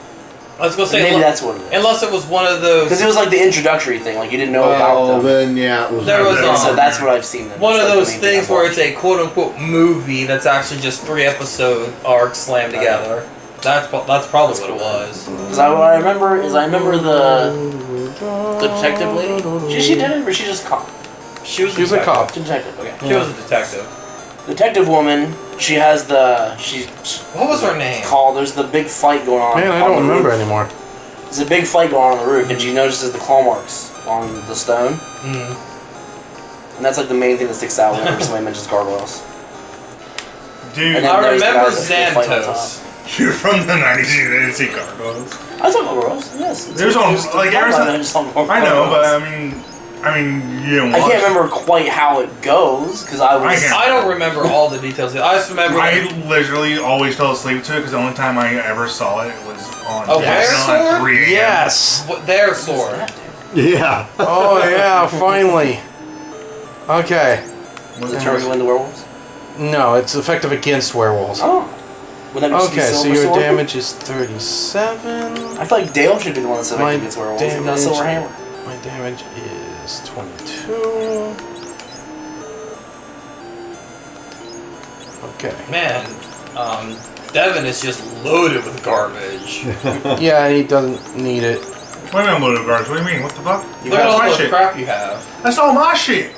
I was gonna say Maybe that's what it is. unless it was one of those. Because it was like the introductory thing, like you didn't know about Oh, them. then yeah, it was. There was, And so that's what I've seen. Them. One It's of like the those main thing things I've where watched. it's a quote unquote movie that's actually just 3 episode arcs slammed together. That's probably what it was. Because what I remember is the detective lady. She did it, or she just cop? She was a cop. Detective. Okay. She was a detective. Detective woman. She has she's What was her name? called. There's the big fight going on. Man, I on don't the remember roof. anymore. There's a big fight going on the roof, and she notices the claw marks on the stone. Mm. And that's like the main thing that sticks out whenever somebody mentions gargoyles. Dude, And then I there's the remember guys that fight on top. Xantos. you're from the 90s. You didn't see gargoyles. I saw gargoyles. Yes. There's almost like ever since. I just saw gargoyles. I know, but I mean, you didn't I watch. can't remember quite how it goes because I was. I can't. I don't remember all the details. I just remember. I literally always fell asleep to it because the only time I ever saw it was on A channel at were-sword? 3 a.m. Yes. Their sword. Yeah. Oh yeah, finally. Okay. Does it turn you into werewolves? No, it's effective against werewolves. Oh. Would that just be Okay, so silver your sword? damage is 37. I feel like Dale should be the one that's My effective against werewolves. He's got a silver hammer. My damage is 22. Okay. Man, Devin is just loaded with garbage. Yeah, he doesn't need it. Wait a minute, loaded guards. What do you mean? What the fuck? Look at That's all my the shit. crap you have. That's all my shit.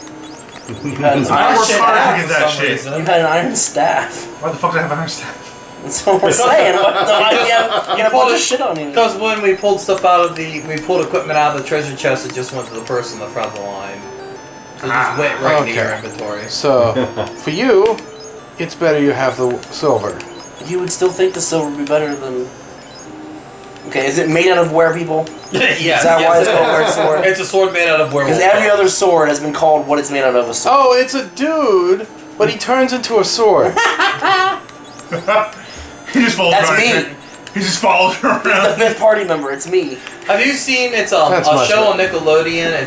You had an I iron worked hard staff. to get that shit. You had an iron staff. Why the fuck do I have an iron staff? That's what we're saying. What the fuck? You had a bunch of shit on you. Because when we pulled stuff out of we pulled equipment out of the treasure chest, it just went to the person in the front of the line. So it just went right into your inventory. So, for you, it's better you have the silver. You would still think the silver would be better than... Okay, is it made out of were people? Yes, Is that why it's called were sword? It's a sword made out of werewolf. Because every other sword has been called what it's made out of, a sword. Oh, it's a dude, but he turns into a sword. He just follows That's around. me. He just follows her It's the around. fifth party member, it's me. Have you seen? It's That's a much show on better. Nickelodeon.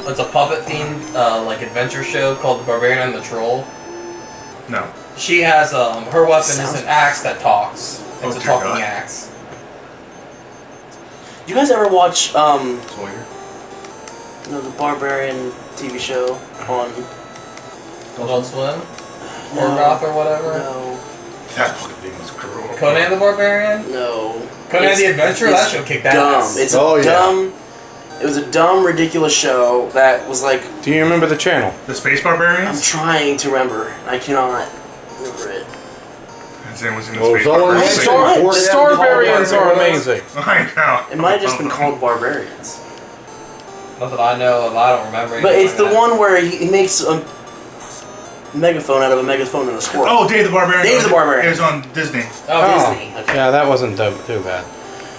It's a puppet themed like adventure show called The Barbarian and the Troll. No. She has her weapon Sounds- is an axe that talks. It's Oh, a dear talking God. axe. You guys ever watch Sawyer. the Barbarian TV show on... Adult Swim No. or Goth or whatever. No. That fucking thing was cruel. Conan the Barbarian. No. Conan It's- the Adventurer. it's That show kicked dumb. ass. It's Oh, a yeah. dumb... It was a dumb, ridiculous show that was like... Do you remember the channel? The Space I'm Barbarians? trying to remember. I cannot remember it. Has anyone seen the Well, Space someone Barbarians? mentioned Star- before The they Star had the Barbarians are Barbarians. amazing. I know. It might have just been called Barbarians. Not that I know of. I don't remember. But anything it's the like that. one where he makes a megaphone out of a megaphone and a squirrel. Oh, Dave the Barbarian. Dave the Barbarian. It was on Disney. Oh, Disney. Okay. Yeah, that wasn't too bad.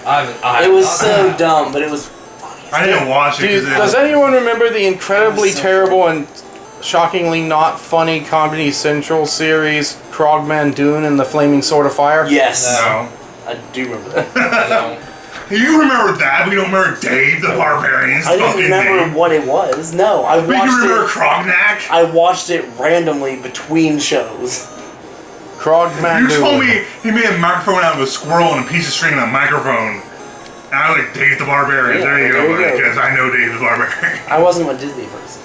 I It was so dumb, but it was funny. I didn't watch it Dude, because does anyone remember the incredibly That was so terrible and shockingly not funny Comedy Central series Krogman Dune and the Flaming Sword of Fire? Yes. No. I do remember that. No. You remember that, but you don't remember Dave the Barbarian's I fucking didn't remember name. what it was. No, I But you remember watched it. Krognak? I watched it randomly between shows. Krogman You Dune. told me he made a microphone out of a squirrel and a piece of string and a microphone. And I was like, Dave the Barbarian. Yeah, there you there go, you buddy, go. because I know Dave the Barbarian. I wasn't a Disney person.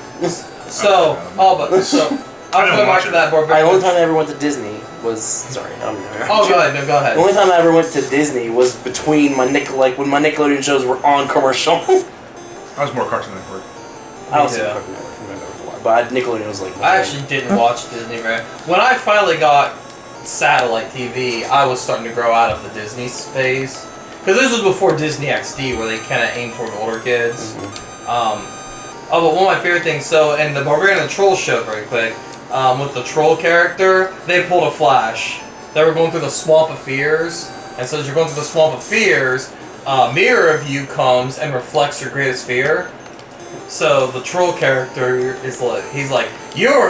So, I I'll didn't go back watch to it. that The only Barbarian. time I ever went to Disney was sorry. I don't know. Oh, go ahead. No, go The ahead. only time I ever went to Disney was between when my Nickelodeon shows were on commercial. I was more Cartoon Network. I also Yeah. Cartoon Network, remember a lot, but Nickelodeon was like. I actually didn't watch Disney, man. When I finally got satellite TV, I was starting to grow out of the Disney phase. Because this was before Disney XD, where they kind of aimed toward older kids. But one of my favorite things, so in the Barbarian and the Troll show, very quick, with the troll character, they pulled a Flash. They were going through the Swamp of Fears, and so as you're going through the Swamp of Fears, a mirror of you comes and reflects your greatest fear. So the troll character is like, he's like, you're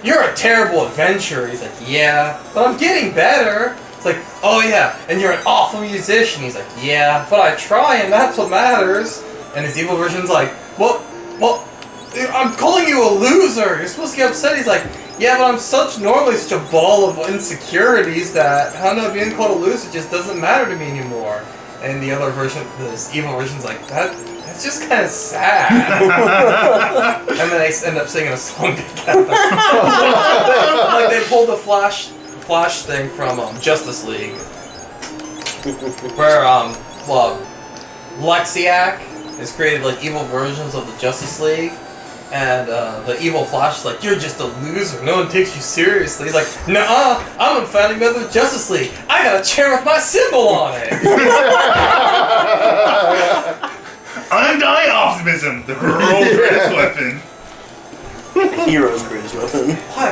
you're a terrible adventurer. He's like, yeah, but I'm getting better. It's like, oh yeah, and you're an awful musician. He's like, yeah, but I try, and that's what matters. And his evil version's like, well, I'm calling you a loser. You're supposed to get upset. He's like, yeah, but I'm normally such a ball of insecurities that, I don't know, being called a loser just doesn't matter to me anymore. And the other version, this evil version's like, that's just kind of sad. And then they end up singing a song together. Like they pulled the Flash thing from Justice League, where Lexiac has created like evil versions of the Justice League, and the evil Flash is like, you're just a loser. No one takes you seriously. He's like, nuh-uh, I'm a founding member of the Justice League. I got a chair with my symbol on it. Undying optimism, the girl's greatest weapon. Hero's greatest weapon. Why?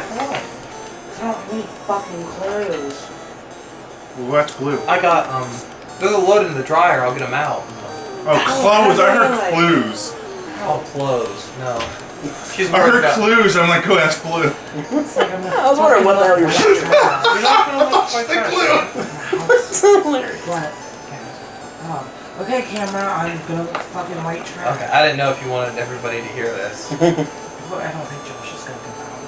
I don't need fucking clothes. Well, that's blue. I got they're loaded in the dryer. I'll get them out. Oh, clothes. I heard clues. Oh, clothes. No. She's I heard worried about. clues. I'm like, oh, that's blue. It's like I'm I was wondering what the hell you were talking about. You're not gonna look my The trash. clue. That's hilarious. What? Okay, camera, I'm gonna fucking white trash. Okay, I didn't know if you wanted everybody to hear this. But I don't think Josh is gonna come out.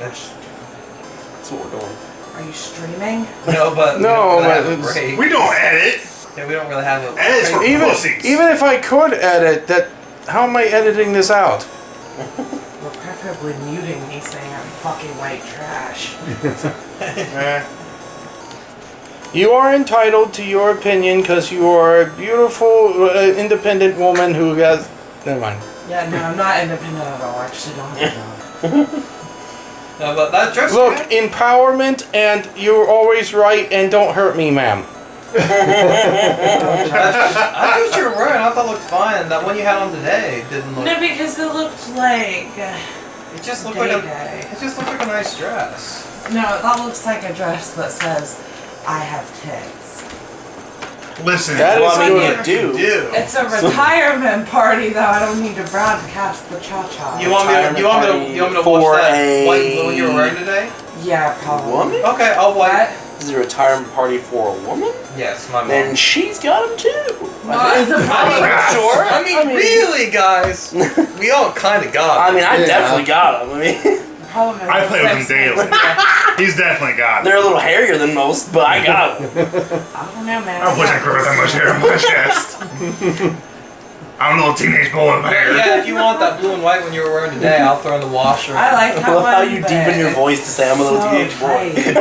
That's what we're doing. Are you streaming? No, but we No, don't really but have a it's- break. We don't edit. Yeah, we don't really have a Edit's for Even pussies. if I could edit that, how am I editing this out? We're preferably muting me saying I'm fucking white trash. Eh. You are entitled to your opinion because you are a beautiful, independent woman who has. Never mind. Yeah, no, I'm not independent at all. I actually don't have a job. No, but that dress. Look, empowerment, and you're always right, and don't hurt me, ma'am. I thought you were wearing. I thought it looked fine. That one you had on today didn't look. No, because it looked like It just looked like a. day. It just looked like a nice dress. No, that looks like a dress that says, I have tits. Listen. That is Well, I mean, good. you do. It's a retirement party, though. I don't need to broadcast the cha-cha. You want me to? You want me to? You want me to For watch that a- white and blue you were wearing today? Yeah, probably. Woman? Okay, I'll What? white. This is a retirement party for a woman? Yes, my mom. Then she's got them too. Well, the problem Sure. I mean, really, guys, we all kind of got. I mean, I Yeah. definitely got them. I mean, problem is I play with him daily. He's definitely got it. they're a little hairier than most, but I got them. I don't know, man. I wish I grew that much hair on my chest. I'm a little teenage boy of hair. Yeah, if you want that blue and white one you were wearing today, I'll throw in the washer. I like I that love one, how you but deepen your it's voice to say I'm a little so teenage boy. tight.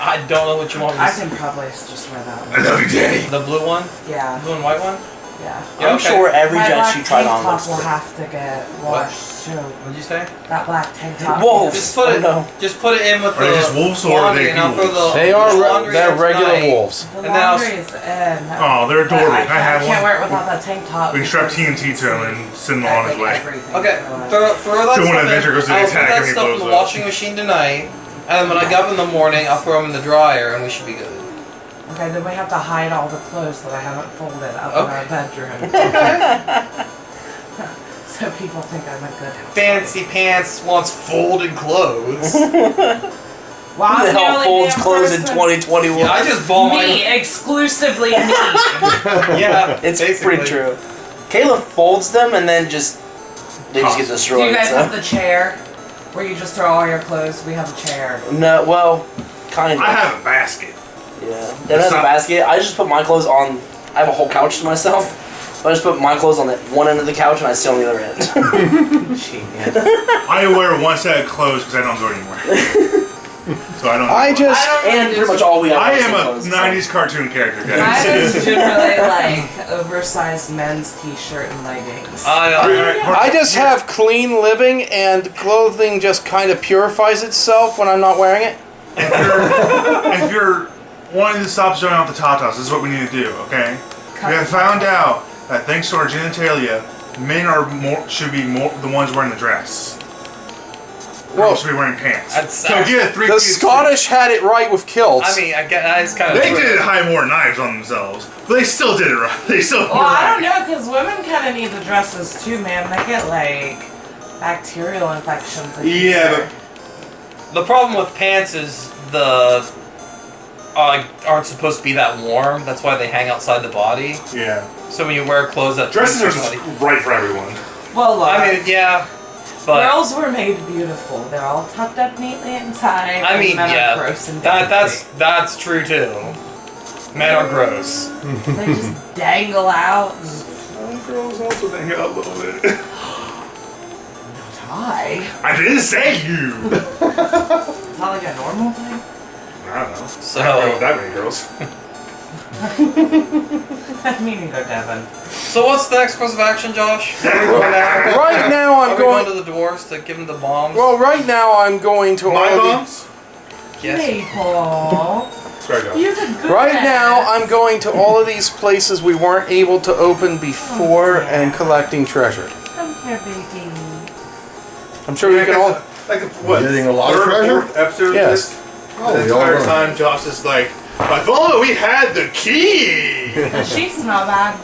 I don't know what you want me I to say. can probably just wear that I one. love you, Daddy. The blue one? Yeah, Blue and white one? yeah. Yeah, I'm okay. sure every My dress black you tried tank on top looks will good. have to get washed too. What'd you say? That black tank top. Wolves. Just put it. Oh, no. Just put it in with Are the they just wolves or are laundry, they and I'll throw wolves? the. They the are laundry they're in regular tonight. wolves. The And then I'll laundry is in. Oh, they're But adorable. I I have can't one. wear it without that tank top. We can strap because TNT to him and send him I on his think way. everything Okay, is throw that Doing stuff an adventure goes to the I'll put attack that and he stuff in blows the up. washing machine tonight, and when I get up in the morning, I'll throw them in the dryer, and we should be good. Okay, then we have to hide all the clothes that I haven't folded up in our bedroom. So people think I'm a good housewife. Fancy Pants wants folded clothes. Well, Who I'm the the hell only folds damn clothes in person- 2021? Yeah, I just bought my. Me, exclusively me. Yeah, It's basically. pretty true. Caleb folds them and then just they just get Do destroyed. you guys so. have the chair where you just throw all your clothes? We have a chair. No, well, kind of. I have a basket. Yeah. Then has a not- basket. I just put my clothes on. I have a whole couch to myself. But I just put my clothes on the one end of the couch and I sit on the other end. Genius. I wear one set of clothes because I don't go anywhere. So I don't. I just. And pretty much all we have. I are the am same a clothes, so. 90s cartoon character, Mine guys. is generally like oversized men's t-shirt and leggings. I just have clean living, and clothing just kind of purifies itself when I'm not wearing it. If you're wanting to stop showing off the tatas, this is what we need to do, okay? We have found out that thanks to our genitalia, men should be more the ones wearing the dress. Well, Girls should be wearing pants. That's- So get a 3 the Scottish had it right with kilts. I mean, I guess that is kind of. They didn't hide more knives on themselves, but they still did it right. They still. Well, I don't know, because women kind of need the dresses too, man. They get like bacterial infections. if you Yeah, wear- The problem with pants is the aren't supposed to be that warm. That's why they hang outside the body. Yeah. So when you wear clothes that Dresses are body, just right for everyone. Well, look, I mean, yeah, but girls were made beautiful. They're all tucked up neatly inside. I mean, and men yeah, are gross and that's true too. Men are gross. they just dangle out. And Some girls also hang out a little bit. die. I didn't say you. Is that like a normal thing? I don't know. So- I don't know that many girls. Me neither, Devin. So what's the next course of action, Josh? Where are we going now? right now, Are I'm we going going. to the dwarves to give them the bombs? Well, right now, I'm going to My all the. bombs? yes. Maple. Sorry, guys. You're the good Right now, ass. I'm going to all of these places we weren't able to open before and collecting treasure. Come here, baby. I'm sure we can all. Like what? Getting a lot of third or treasure? fourth episode Yes. of this? Oh, The we all entire know. time, Josh is like, if only we had the key. Does she smell bad?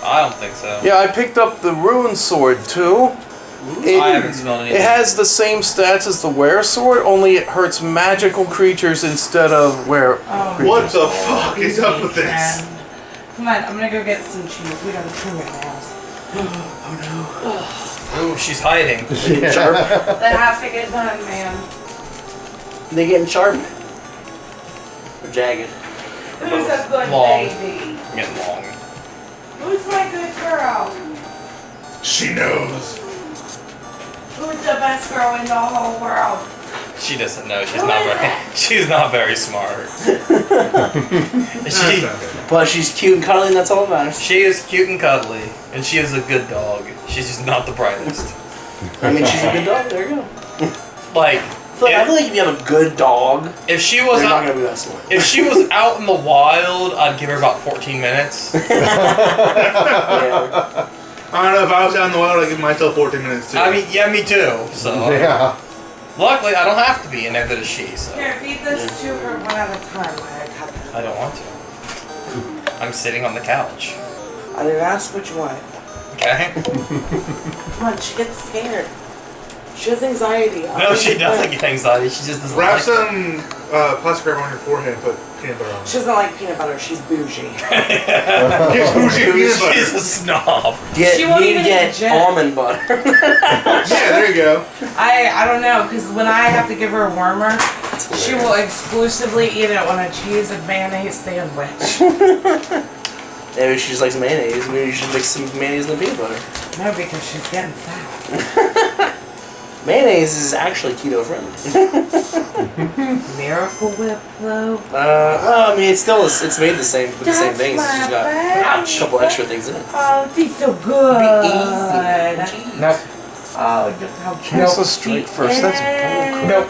I don't think so. Yeah, I picked up the rune sword too. I haven't smelled anything. It has the same stats as the wear sword, only it hurts magical creatures instead of wear Oh, creatures. What the fuck is up with this? friend. Come on, I'm gonna go get some cheese. We gotta trim your nails. Ooh, she's hiding. Yeah. They have to get done, man. They getting sharp or jagged? Who's a good Long. baby? Getting long. Who's my good girl? She knows. Who's the best girl in the whole world? She doesn't know. She's Who not is very. that? She's not very smart. she But she's cute and cuddly, and that's all that matters. she is cute and cuddly, and she is a good dog. She's just not the brightest. I mean, she's a good dog. There you go. Like I feel like if you have a good dog, if she was you're not out, gonna be that smart. if she was out in the wild, I'd give her about 14 minutes. Yeah. I don't know, if I was out in the wild, I'd give myself 14 minutes too. I mean, yeah, me too. So Yeah. luckily, I don't have to be, and neither does she. So Here, feed this to her one at a time while I cut them. I don't want to. I'm sitting on the couch. I didn't ask what you want. Okay. Come on, she gets scared. She has anxiety. No, she doesn't get anxiety. She just doesn't. Wrap like some plastic wrap on your forehead and put peanut butter on it. She doesn't like peanut butter. She's bougie. Get bougie peanut She's butter. a snob. She won't You even get eat gin. almond butter. Yeah, there you go. I don't know, because when I have to give her a warmer, she will exclusively eat it on a cheese and mayonnaise sandwich. Maybe she just likes mayonnaise. Maybe you should mix some mayonnaise and peanut butter. No, because she's getting fat. Mayonnaise is actually keto friendly. Miracle Whip, though. Well, I mean, it's made the same with the same That's things. It's just got my a couple extra things in it. Oh, she's so good. Nope. Oh, look how cute. Cancel straight first. That's bullcrap. Nope.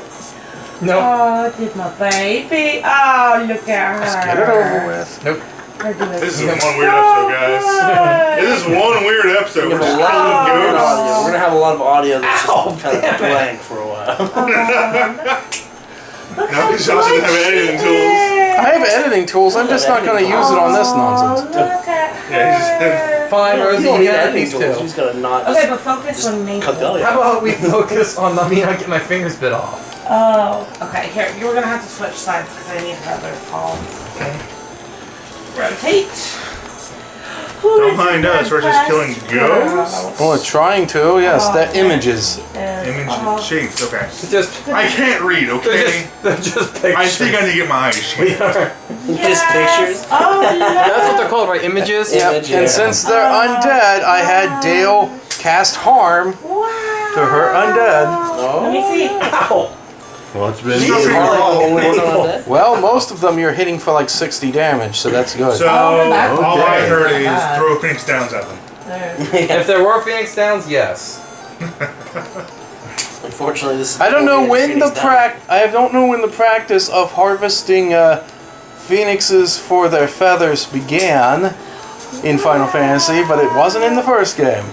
Nope. Oh, she's my baby. Oh, look at her. Let's get it over with. Nope. This is one weird episode, guys. This is one weird episode. We're We're just gonna killing ghosts. We're gonna have a lot of audio that's Ow, just kind of blank for a while. Now because Josh doesn't have editing tools. I have editing tools. I'm just not going to use it on this nonsense. Look at Yeah, he's her. Fine, You Rosie. don't You need got editing these tools. two. You just gotta not. Okay, but focus on me. cut the audio. How about we focus on me not getting my fingers bit off? Oh, okay. Here, you were gonna have to switch sides because I need another call. Okay. Rotate. Don't mind us, we're just killing ghosts. Well, trying to. Yes, that images. Image shapes, okay. Just, I can't read, okay? they're just pictures. I think I need to get my eyes shaped. Just pictures. Oh, That's what they're called, right? Images? Yeah. Yep. And since they're undead, I had Dale cast harm wow. to her undead. Let me see. Ow! Well, it's been. Jesus. Only one on that? Well, most of them you're hitting for like 60 damage, so that's good. So, Oh, that's all I okay. heard is Bad. throw Phoenix Downs at them. There. If there were Phoenix Downs, yes. Unfortunately, this is. I don't know when the Phoenix down. I don't know when the practice of harvesting phoenixes for their feathers began in Final Fantasy, but it wasn't in the first game.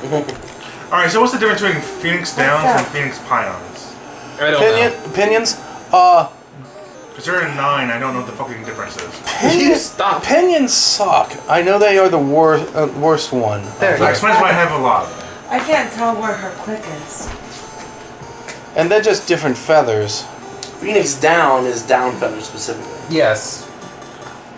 Alright, so what's the difference between Phoenix Downs that? and Phoenix Pions? I don't Opinions? Because they're in 9, I don't know what the fucking difference is. You stop. Opinions suck. I know they are the worst one. There you That go. explains why I have a lot. I can't tell where her quick is. And they're just different feathers. Phoenix down is down feather specifically. Yes.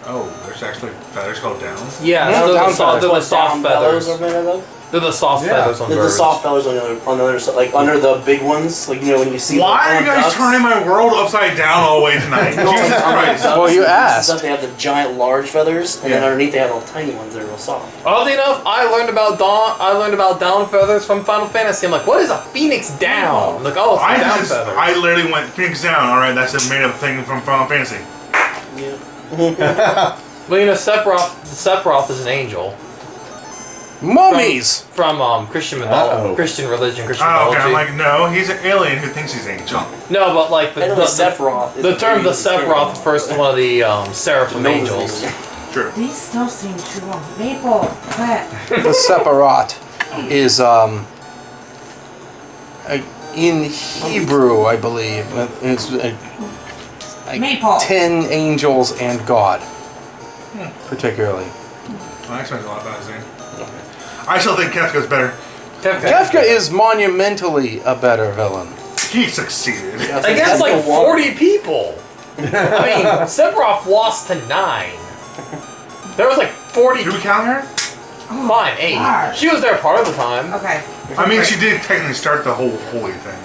Oh, there's actually feathers called Downs? Yeah, Yeah, they're, down the soft, feathers. they're the soft Down feathers feathers. are made of? They're the soft Yeah. feathers on The birds. soft feathers on the other side, like under the big ones, like you know when you see. Why are on you guys ducks. turning my world upside down all the way tonight? No, Jesus on Christ. ducks Well, you and asked. Stuff, they have the giant, large feathers, and then Yeah. underneath they have all tiny ones that are real soft. Oddly enough, I learned about down feathers from Final Fantasy. I'm like, what is a Phoenix down? I'm like, oh, it's down feathers. I literally went Phoenix Down, alright, that's a made up thing from Final Fantasy. Yeah. Well, you know, Sephiroth is an angel Mummies! from Christian Uh-oh. Christian religion, Christian Oh, okay, mythology. I'm like, no, he's an alien who thinks he's an angel. No, but like I know the Sephiroth. is the term the very Sephiroth scary. refers to one of the seraphim angels. True. These still seem too long. Maple, quit. The Separat is in Hebrew, I believe. It's Maple. 10 angels and God, particularly. Well, that explains a lot about his name. I still think Kefka's better. Kefka is monumentally a better villain. He succeeded. Against like 40 people. I mean, Sephiroth lost to 9. There was like 40. Do we count her? Fine, 8. Gosh. She was there part of the time. Okay. I mean, she did technically start the whole holy thing.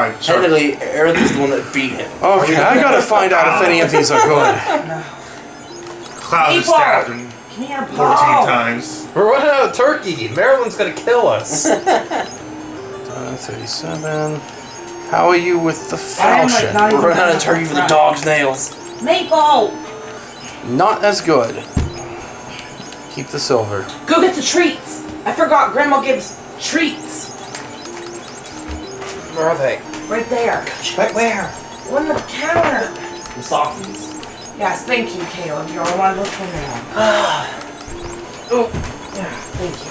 by Technically, Aerith is the one that beat him. Okay, I gotta find out if any of these are good. Cloud has People! stabbed him Come here, 14 Paul. times. We're running out of turkey. Maryland's gonna kill us. 37. How are you with the I am, like, falchion? not even We're running out of gonna turkey for the front. dog's nails. Maple! Not as good. Keep the silver. Go get the treats. I forgot Grandma gives treats. Where are they? Right there. Right where? On the counter. The softies. Yes, thank you, Caleb. You're a wonderful man. Oh, yeah, thank you.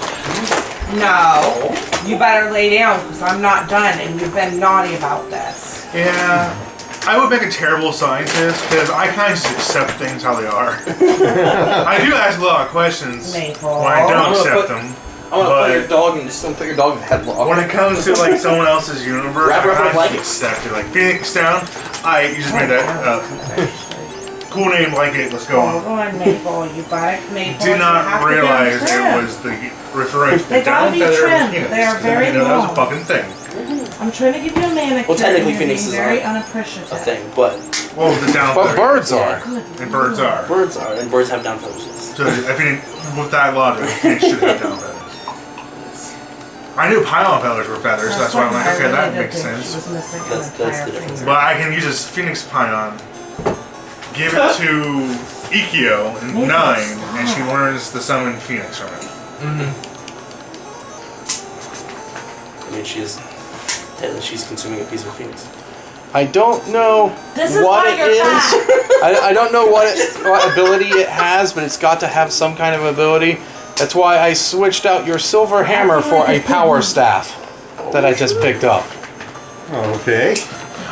No, you better lay down because I'm not done and you've been naughty about this. Yeah. I would make a terrible scientist because I kind of just accept things how they are. I do ask a lot of questions Maple. when I I'm don't gonna accept put- them. I'm gonna put your But dog in. Just don't put your dog in headlock. when it comes to like someone else's universe, Wrap her up in a I blanket. just accept it. Like Phoenix Down, you just made that up. Cool name, like it. Let's go Hold on. on, Maple. You got it, Maple. Did You not have to get them realize it trimmed. was the referring to They the down gotta be feather of trimmed. Phoenix. They are 'Cause I very didn't know that was a long. fucking thing. I'm trying to give you a manicure. Well, technically, and you're Phoenix being is very not unappreciative. A thing, but Well, the down But feather. birds are. Good. And birds are. birds are, and birds have down feathers. Yes. So I think with that logic, Phoenix should have down feathers. I knew pylon feathers were feathers, so that's why I'm like, okay, that makes sense. That's the difference. But I can use this Phoenix Pylon, give it to Ikeo in 9, and she learns the summon Phoenix from it. I mean, she's consuming a piece of a phoenix. I don't know This is what why it you're is. fat. I don't know what ability it has, but it's got to have some kind of ability. That's why I switched out your silver hammer for a power staff that I just picked up. Okay.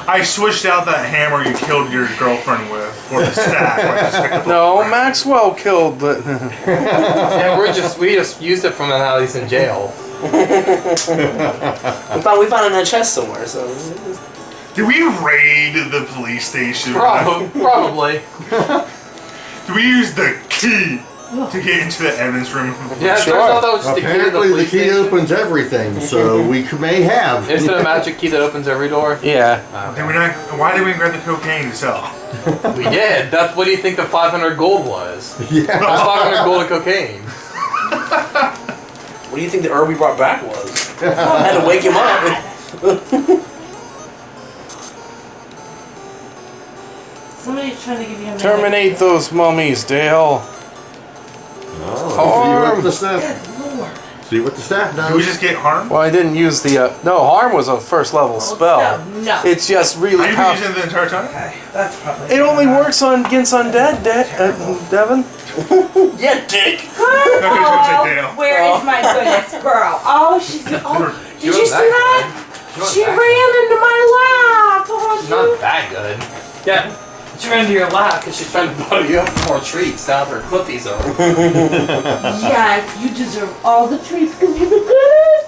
I switched out that hammer you killed your girlfriend with for the staff. I just picked up a No, hammer. Maxwell killed the. Yeah, we just used it from when he's in jail. We found it in a chest somewhere. So Did we raid the police station? Probably. Did we use the key to get into the evidence room? Yeah, it turns out that was just the key to the Apparently the police key station. opens everything, so we may have. Is it a magic key that opens every door? Yeah. Did we not, why did we grab the cocaine to sell? We did. What do you think the 500 gold was? Yeah. It was 500 gold of cocaine. what do you think the herb we brought back was? I had to wake him up. Somebody's trying to give you a Terminate those mummies, Dale. Oh, see what the Good staff, lord. see what the staff Did we does. just get harmed? Well, I didn't use the. No, harm was a first level spell. No. It's just really Have you been powerful. using it the entire time? Okay, that's probably. It only works against undead, Devin. Yeah, dick. Okay, I was gonna say Dale. Where is my goodness girl? Oh, she's. Oh, did you see wasn't that? She ran into my lap. Oh, Not that good. Yeah. She ran into your lap because she's trying to butter you up for more treats. Now her clippies over. yeah, you deserve all the treats because you're the goodest.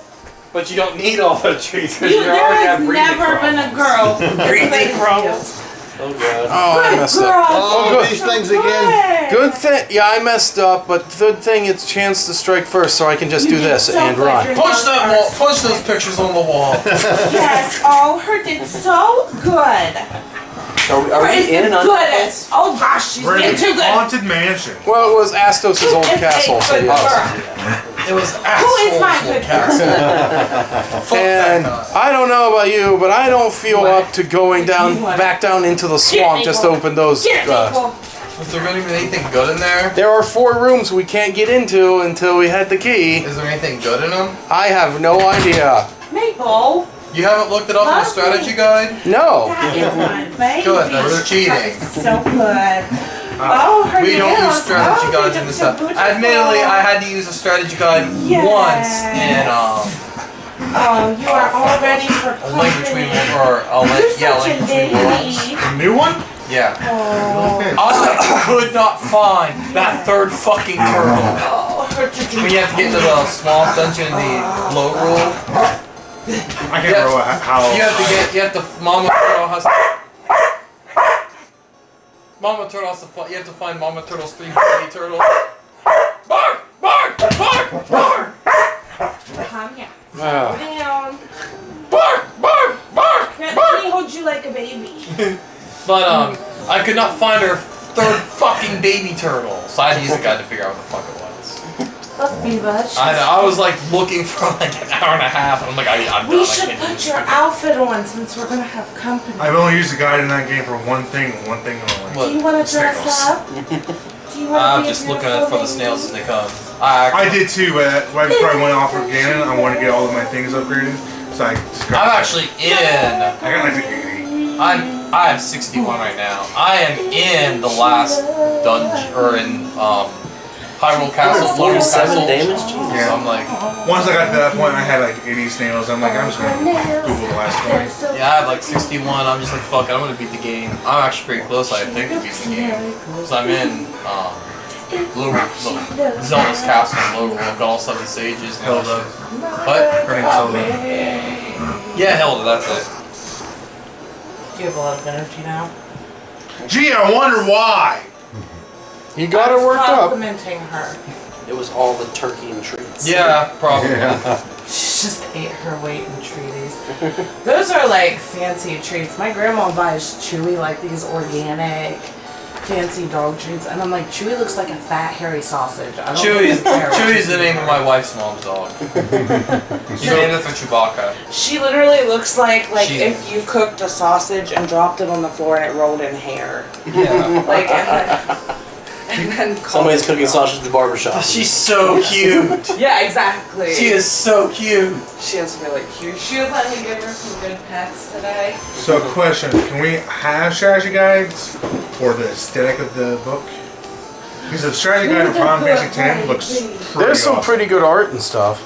But you don't need all the treats because You, you there already have has breathing never been a problems. girl. Breathing problems. Oh god. Oh, I messed up. Oh, good. these things again. Good thing. Yeah, I messed up, but good thing it's chance to strike first, so I can just You do did this so and good. run. Your Push that nails wall. are- Push those pictures on the wall. Yes, oh, her did so good. Are Her we is in and the on? goodest. Oh gosh, she's We're in being a too good. haunted mansion. Well, it was Astos' old It's a castle, so good yes. girl. It was Who is my good girl? And I don't know about you, but I don't feel up to going down, back down into the swamp just to open those. Get it, Maple. Is there going to be anything good in there? There are 4 rooms we can't get into until we had the key. Is there anything good in them? I have no idea. Maple. You haven't looked it up in the strategy guide? No. That is my baby. Good, that's cheating. So good. Oh, her We don't use nails. strategy Oh, guides they in this look stuff. so beautiful. Admittedly, I had to use a strategy guide Yes. once in Oh, you are all ready for a link between company. or a link, You're yeah, such link a between worlds. baby. A new one? Yeah. Oh, I could not find that third fucking turtle. oh, her When you have to get into the swamp dungeon in the low rule, I can't remember how. you have to, Mama Turtle has to, you have to find Mama Turtle's 3 baby turtles. Bark! Bark! Bark! Bark! Calm down. Ah. Down. Bark! Bark! Bark! Get Bark! you like a baby. But I could not find her third fucking baby turtle, so I had to use a guide to figure out what the fuck it was. Look, Biba. I was like looking for like an hour and a half, and I'm like, I'm We done. should put your outfit on since we're gonna have company. I've only used the guide in that game for one thing only. What? Do you want to dress Snails. up? Do you want I'm to be just a looking beautiful for the baby? snails as they come. I did too, but right before I went off for Ganon, I wanted to get all of my things upgraded. So I just I'm actually in. I got like 80. I have 61 right now. I am in the last dungeon, or in Hyrule Castle, Floating 47 Castle. damage? So Yeah. I'm like, Once I got to that point, I had like 80 snails. I'm like, I'm just gonna Google the last 20. yeah, I have like 61. I'm just like, fuck it, I'm gonna beat the game. I'm actually pretty close, I think, to beat the game. So I'm in Zelda's Castle in Lowell. I've got all 7 sages. And all that Hilda. shit. What? Her name's Hilda. Yeah, Hilda, that's it. Do you have a lot of energy now? Gee, I wonder why. You got her worked up. Complimenting her. It was all the turkey and treats. Yeah, probably. She just ate her weight in treaties. Those are like fancy treats. My grandma buys Chewy like these organic, fancy dog treats, and I'm like, Chewy looks like a fat, hairy sausage. I don't Chewy's care. Chewy's the name of my wife's mom's dog. She named it for Chewbacca. She literally looks like She- if you cooked a sausage and dropped it on the floor and it rolled in hair. Yeah. Like, and then Somebody's cooking sausage at the barbershop. She's so cute. Yeah, exactly. She is so cute. She is really cute. She was letting me give her some good pets today. So, question: can we have strategy guides for the aesthetic of the book? Because the strategy guide of Final Fantasy X looks pretty There's some awesome. pretty good art and stuff.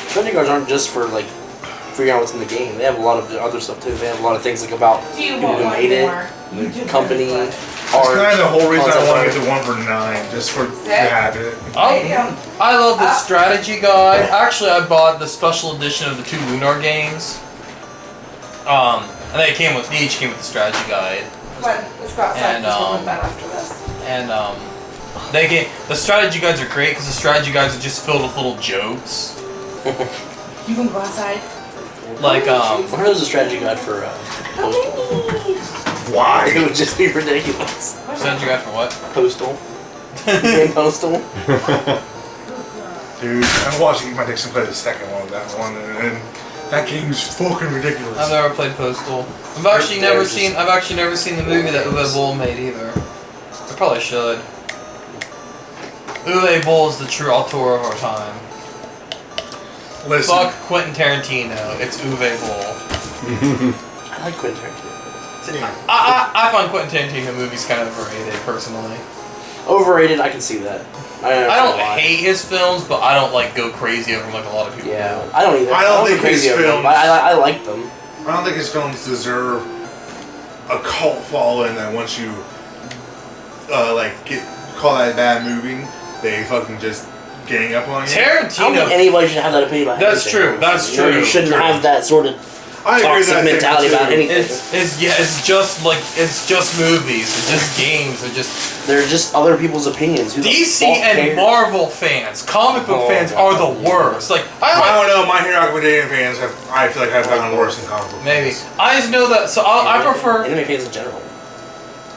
Strategy cards aren't just for like figuring out what's in the game. They have a lot of other stuff too. They have a lot of things like about Do you people want who one made more? You it, did the company, good. art. That's kind of the whole reason I concept want to art. get the 1 for 9, just for to have it. I love the strategy guide. Actually, I bought the special edition of the 2 Lunar games. And they came with each came with the strategy guide. Let's go outside And, because we'll go bed after this. And the strategy guides are great because the strategy guides are just filled with little jokes. You can go outside. Like What if there's a strategy guide for Postal? Why? It would just be ridiculous. strategy guide for what? Postal. Game Postal. Dude, I'm watching my Dixon play the second one of that one, and that game's fucking ridiculous. I've never played Postal. I've actually never seen the movie that Uwe Boll made either. I probably should. Uwe Boll is the true auteur of our time. Listen, Fuck Quentin Tarantino. It's Uwe Boll. I like Quentin Tarantino. I find Quentin Tarantino movies kind of overrated personally. Overrated, I can see that. I don't hate his films, but I don't like go crazy over them like a lot of people Yeah, do. I don't either. I don't think go crazy his over them, films- but I like them. I don't think his films deserve a cult following that once you call that a bad movie, they fucking just gang up on you. I don't think Tarantino. anybody should have that opinion about That's anything. true, that's You know, true, You shouldn't true. have that sort of I agree with toxic that mentality too. about anything. It's just movies. It's just games. It's just They're just other people's opinions. Who the DC fuck and cares? Marvel fans, comic book Oh, fans God. are the worst. Like I don't know. My Hero Academia fans I feel like have gotten worse than comic book maybe fans. I just know that. So I prefer anime fans in general.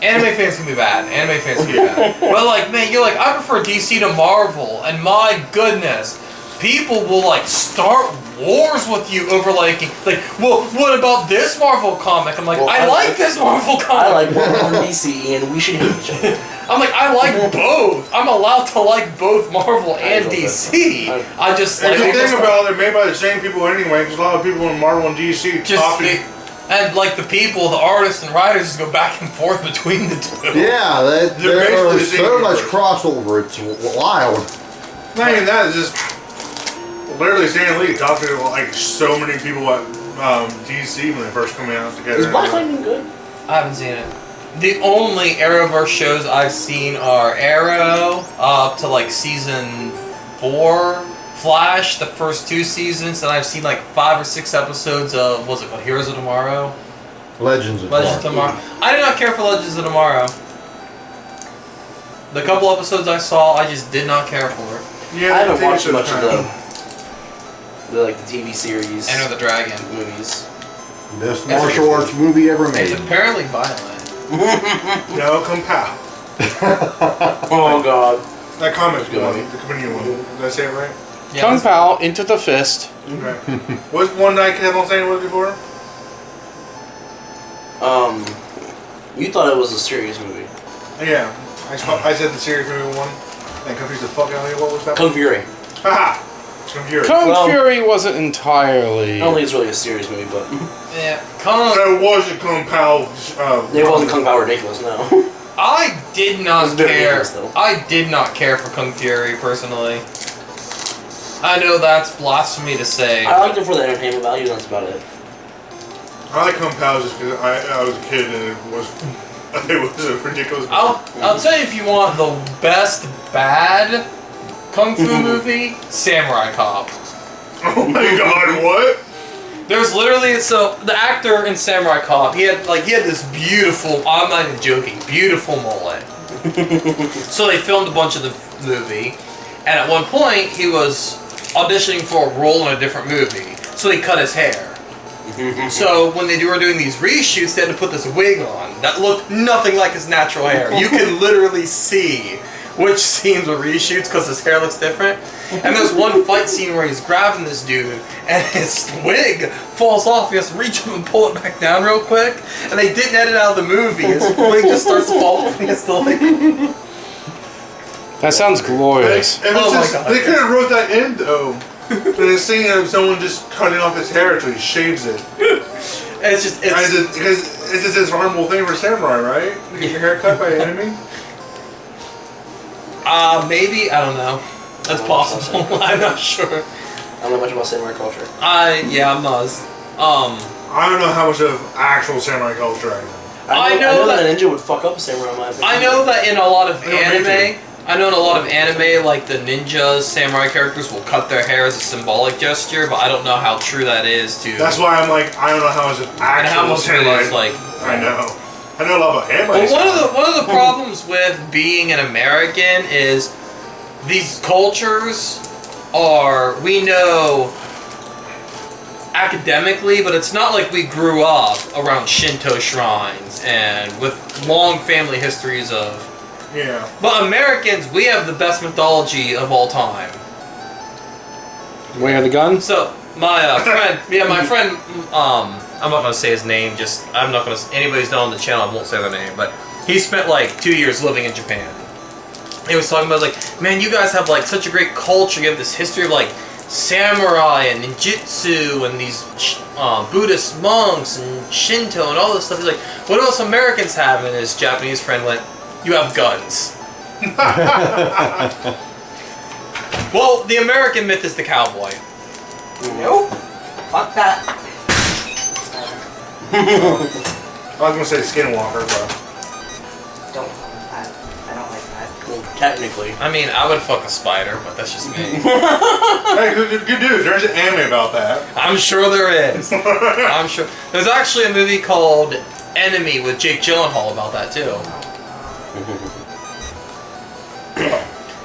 anime fans can be bad. Anime fans can be bad. But like man, you're like I prefer DC to Marvel, and my goodness, people will like start wars with you over like well, what about this Marvel comic? I'm like Well, I like this Marvel comic. I like Marvel and DC, and we should hate each other. I'm like, I like both. I'm allowed to like both Marvel and love DC. that. I just And like the thing about it, made by the same people anyway, because a lot of people in Marvel and DC just copy. and like the people, the artists and writers just go back and forth between the two. Yeah, They're there basically are the same so much universe. crossover. It's wild. Not even that, it's just literally Stan Lee talked to like so many people at DC when they first come out together. Is Black Lightning good? I haven't seen it. The only Arrowverse shows I've seen are Arrow up to like season 4, Flash the first 2 seasons, and I've seen like 5 or 6 episodes of what's it called, Heroes of Tomorrow. Legends of Legends of Tomorrow. I did not care for Legends of Tomorrow. The couple episodes I saw, I just did not care for. Yeah, I haven't think watched so, much of kind the TV series, Enter the Dragon. movies. Best martial arts movie ever It's made. apparently violent. No, Kung Pao. Oh god. That comic Good. one, the Comedian one. Did I say it right? Yeah, Kung that's- Pao into the fist. Okay. What's one that I kept on saying was before? You thought it was a serious movie. Yeah. I said the serious movie one and confused the fuck out of me. What was that Kung one? Fury. Haha! Kung Fury. Kung Fury wasn't entirely. I don't think it's really a serious movie, but Yeah, Kung. That wasn't Kung Pao. it wasn't Kung Pao ridiculous, no. I did It not was a bit care. ridiculous, though. I did not care for Kung Fury personally. I know that's blasphemy to say. I liked it for the entertainment value, that's about it. I like Kung Pao just because I was a kid and it was a ridiculous movie. I'll tell you if you want the best bad Kung Fu movie, Samurai Cop. Oh my god, what? There's literally the actor in Samurai Cop. He had this beautiful. I'm not even joking. Beautiful mullet. So they filmed a bunch of the movie, and at one point he was auditioning for a role in a different movie. So he cut his hair. So when they were doing these reshoots, they had to put this wig on that looked nothing like his natural hair. You can literally see which scenes were reshoots because his hair looks different. And there's one fight scene where he's grabbing this dude and his wig falls off. He has to reach up and pull it back down real quick. And they didn't edit out of the movie. His wig just starts to fall off and he has to like... That sounds glorious. And Oh my just, God. they could have wrote that in though. But the scene of someone just cutting off his hair until he shaves it. It's just... Because it's just this harmful thing for samurai, right? To get your hair cut by an enemy? Maybe? I don't know. That's possible. I'm not sure. I don't know much about samurai culture. Yeah, I'm not as... I don't know how much of actual samurai culture I know. I know that that- a ninja would fuck up a samurai in my opinion. I know that in a lot of I don't mean anime, like the ninjas, samurai characters will cut their hair as a symbolic gesture, but I don't know how true that is to. That's why I'm like, I don't know how much of and how actual much of it samurai. is like. I know. I know a lot about anime. Well, one of the problems with being an American is these cultures are, we know academically, but it's not like we grew up around Shinto shrines and with long family histories of. Yeah. But Americans, we have the best mythology of all time. Way of the gun? So my friend, I'm not gonna say his name. I'm not gonna. Anybody's not on the channel, I won't say their name. But he spent like 2 years living in Japan. He was talking about like, man, you guys have like such a great culture. You have this history of like samurai and ninjutsu and these Buddhist monks and Shinto and all this stuff. He's like, what do us Americans have? And his Japanese friend went, you have guns. Well, the American myth is the cowboy. Nope. Fuck that. I was gonna say skinwalker, but Don't fuck with that. I don't like that. Well, technically. I mean, I would fuck a spider, but that's just me. hey, good news. There's an anime about that. I'm sure there is. I'm sure. There's actually a movie called Enemy with Jake Gyllenhaal about that too.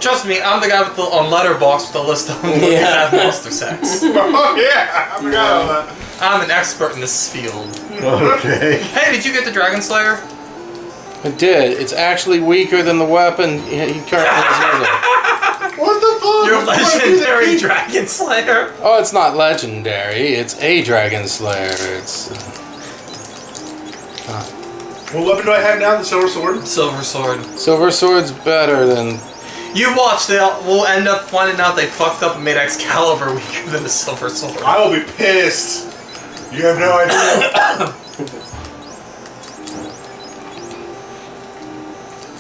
Trust me, I'm the guy with on Letterboxd with the list of movies that have monster sex. Oh yeah, I forgot about that. I'm an expert in this field. Okay. Hey, did you get the Dragon Slayer? It did. It's actually weaker than the weapon he currently is using. What the fuck? Your What's the legendary point of Dragon Slayer? Oh, it's not legendary. It's a Dragon Slayer. It's. What weapon do I have now? The silver sword? Silver Sword. Silver Sword's better than. You watch, we'll end up finding out they fucked up and made Excalibur weaker than the Silver Sword. I will be pissed. You have no idea.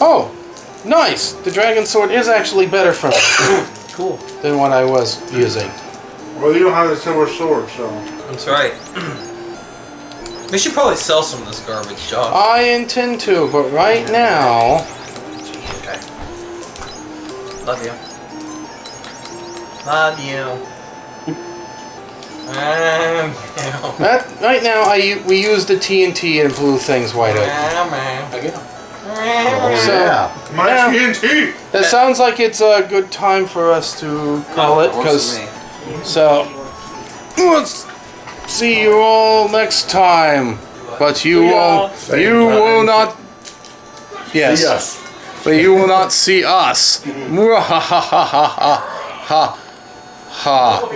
Oh, nice! The Dragon Sword is actually better for me Cool. than what I was using. Well, you don't have the silver sword, so. That's right. We should probably sell some of this garbage, Josh. I intend to, but right now. Okay. Love you. Love you. Right now, we used the TNT and blew things wide open. Again. Oh, So- yeah. My Yeah. TNT! That sounds like it's a good time for us to call it, because so see you all next time. But you will not. Yes. See us. But you will not see us. Ha ha ha ha ha ha.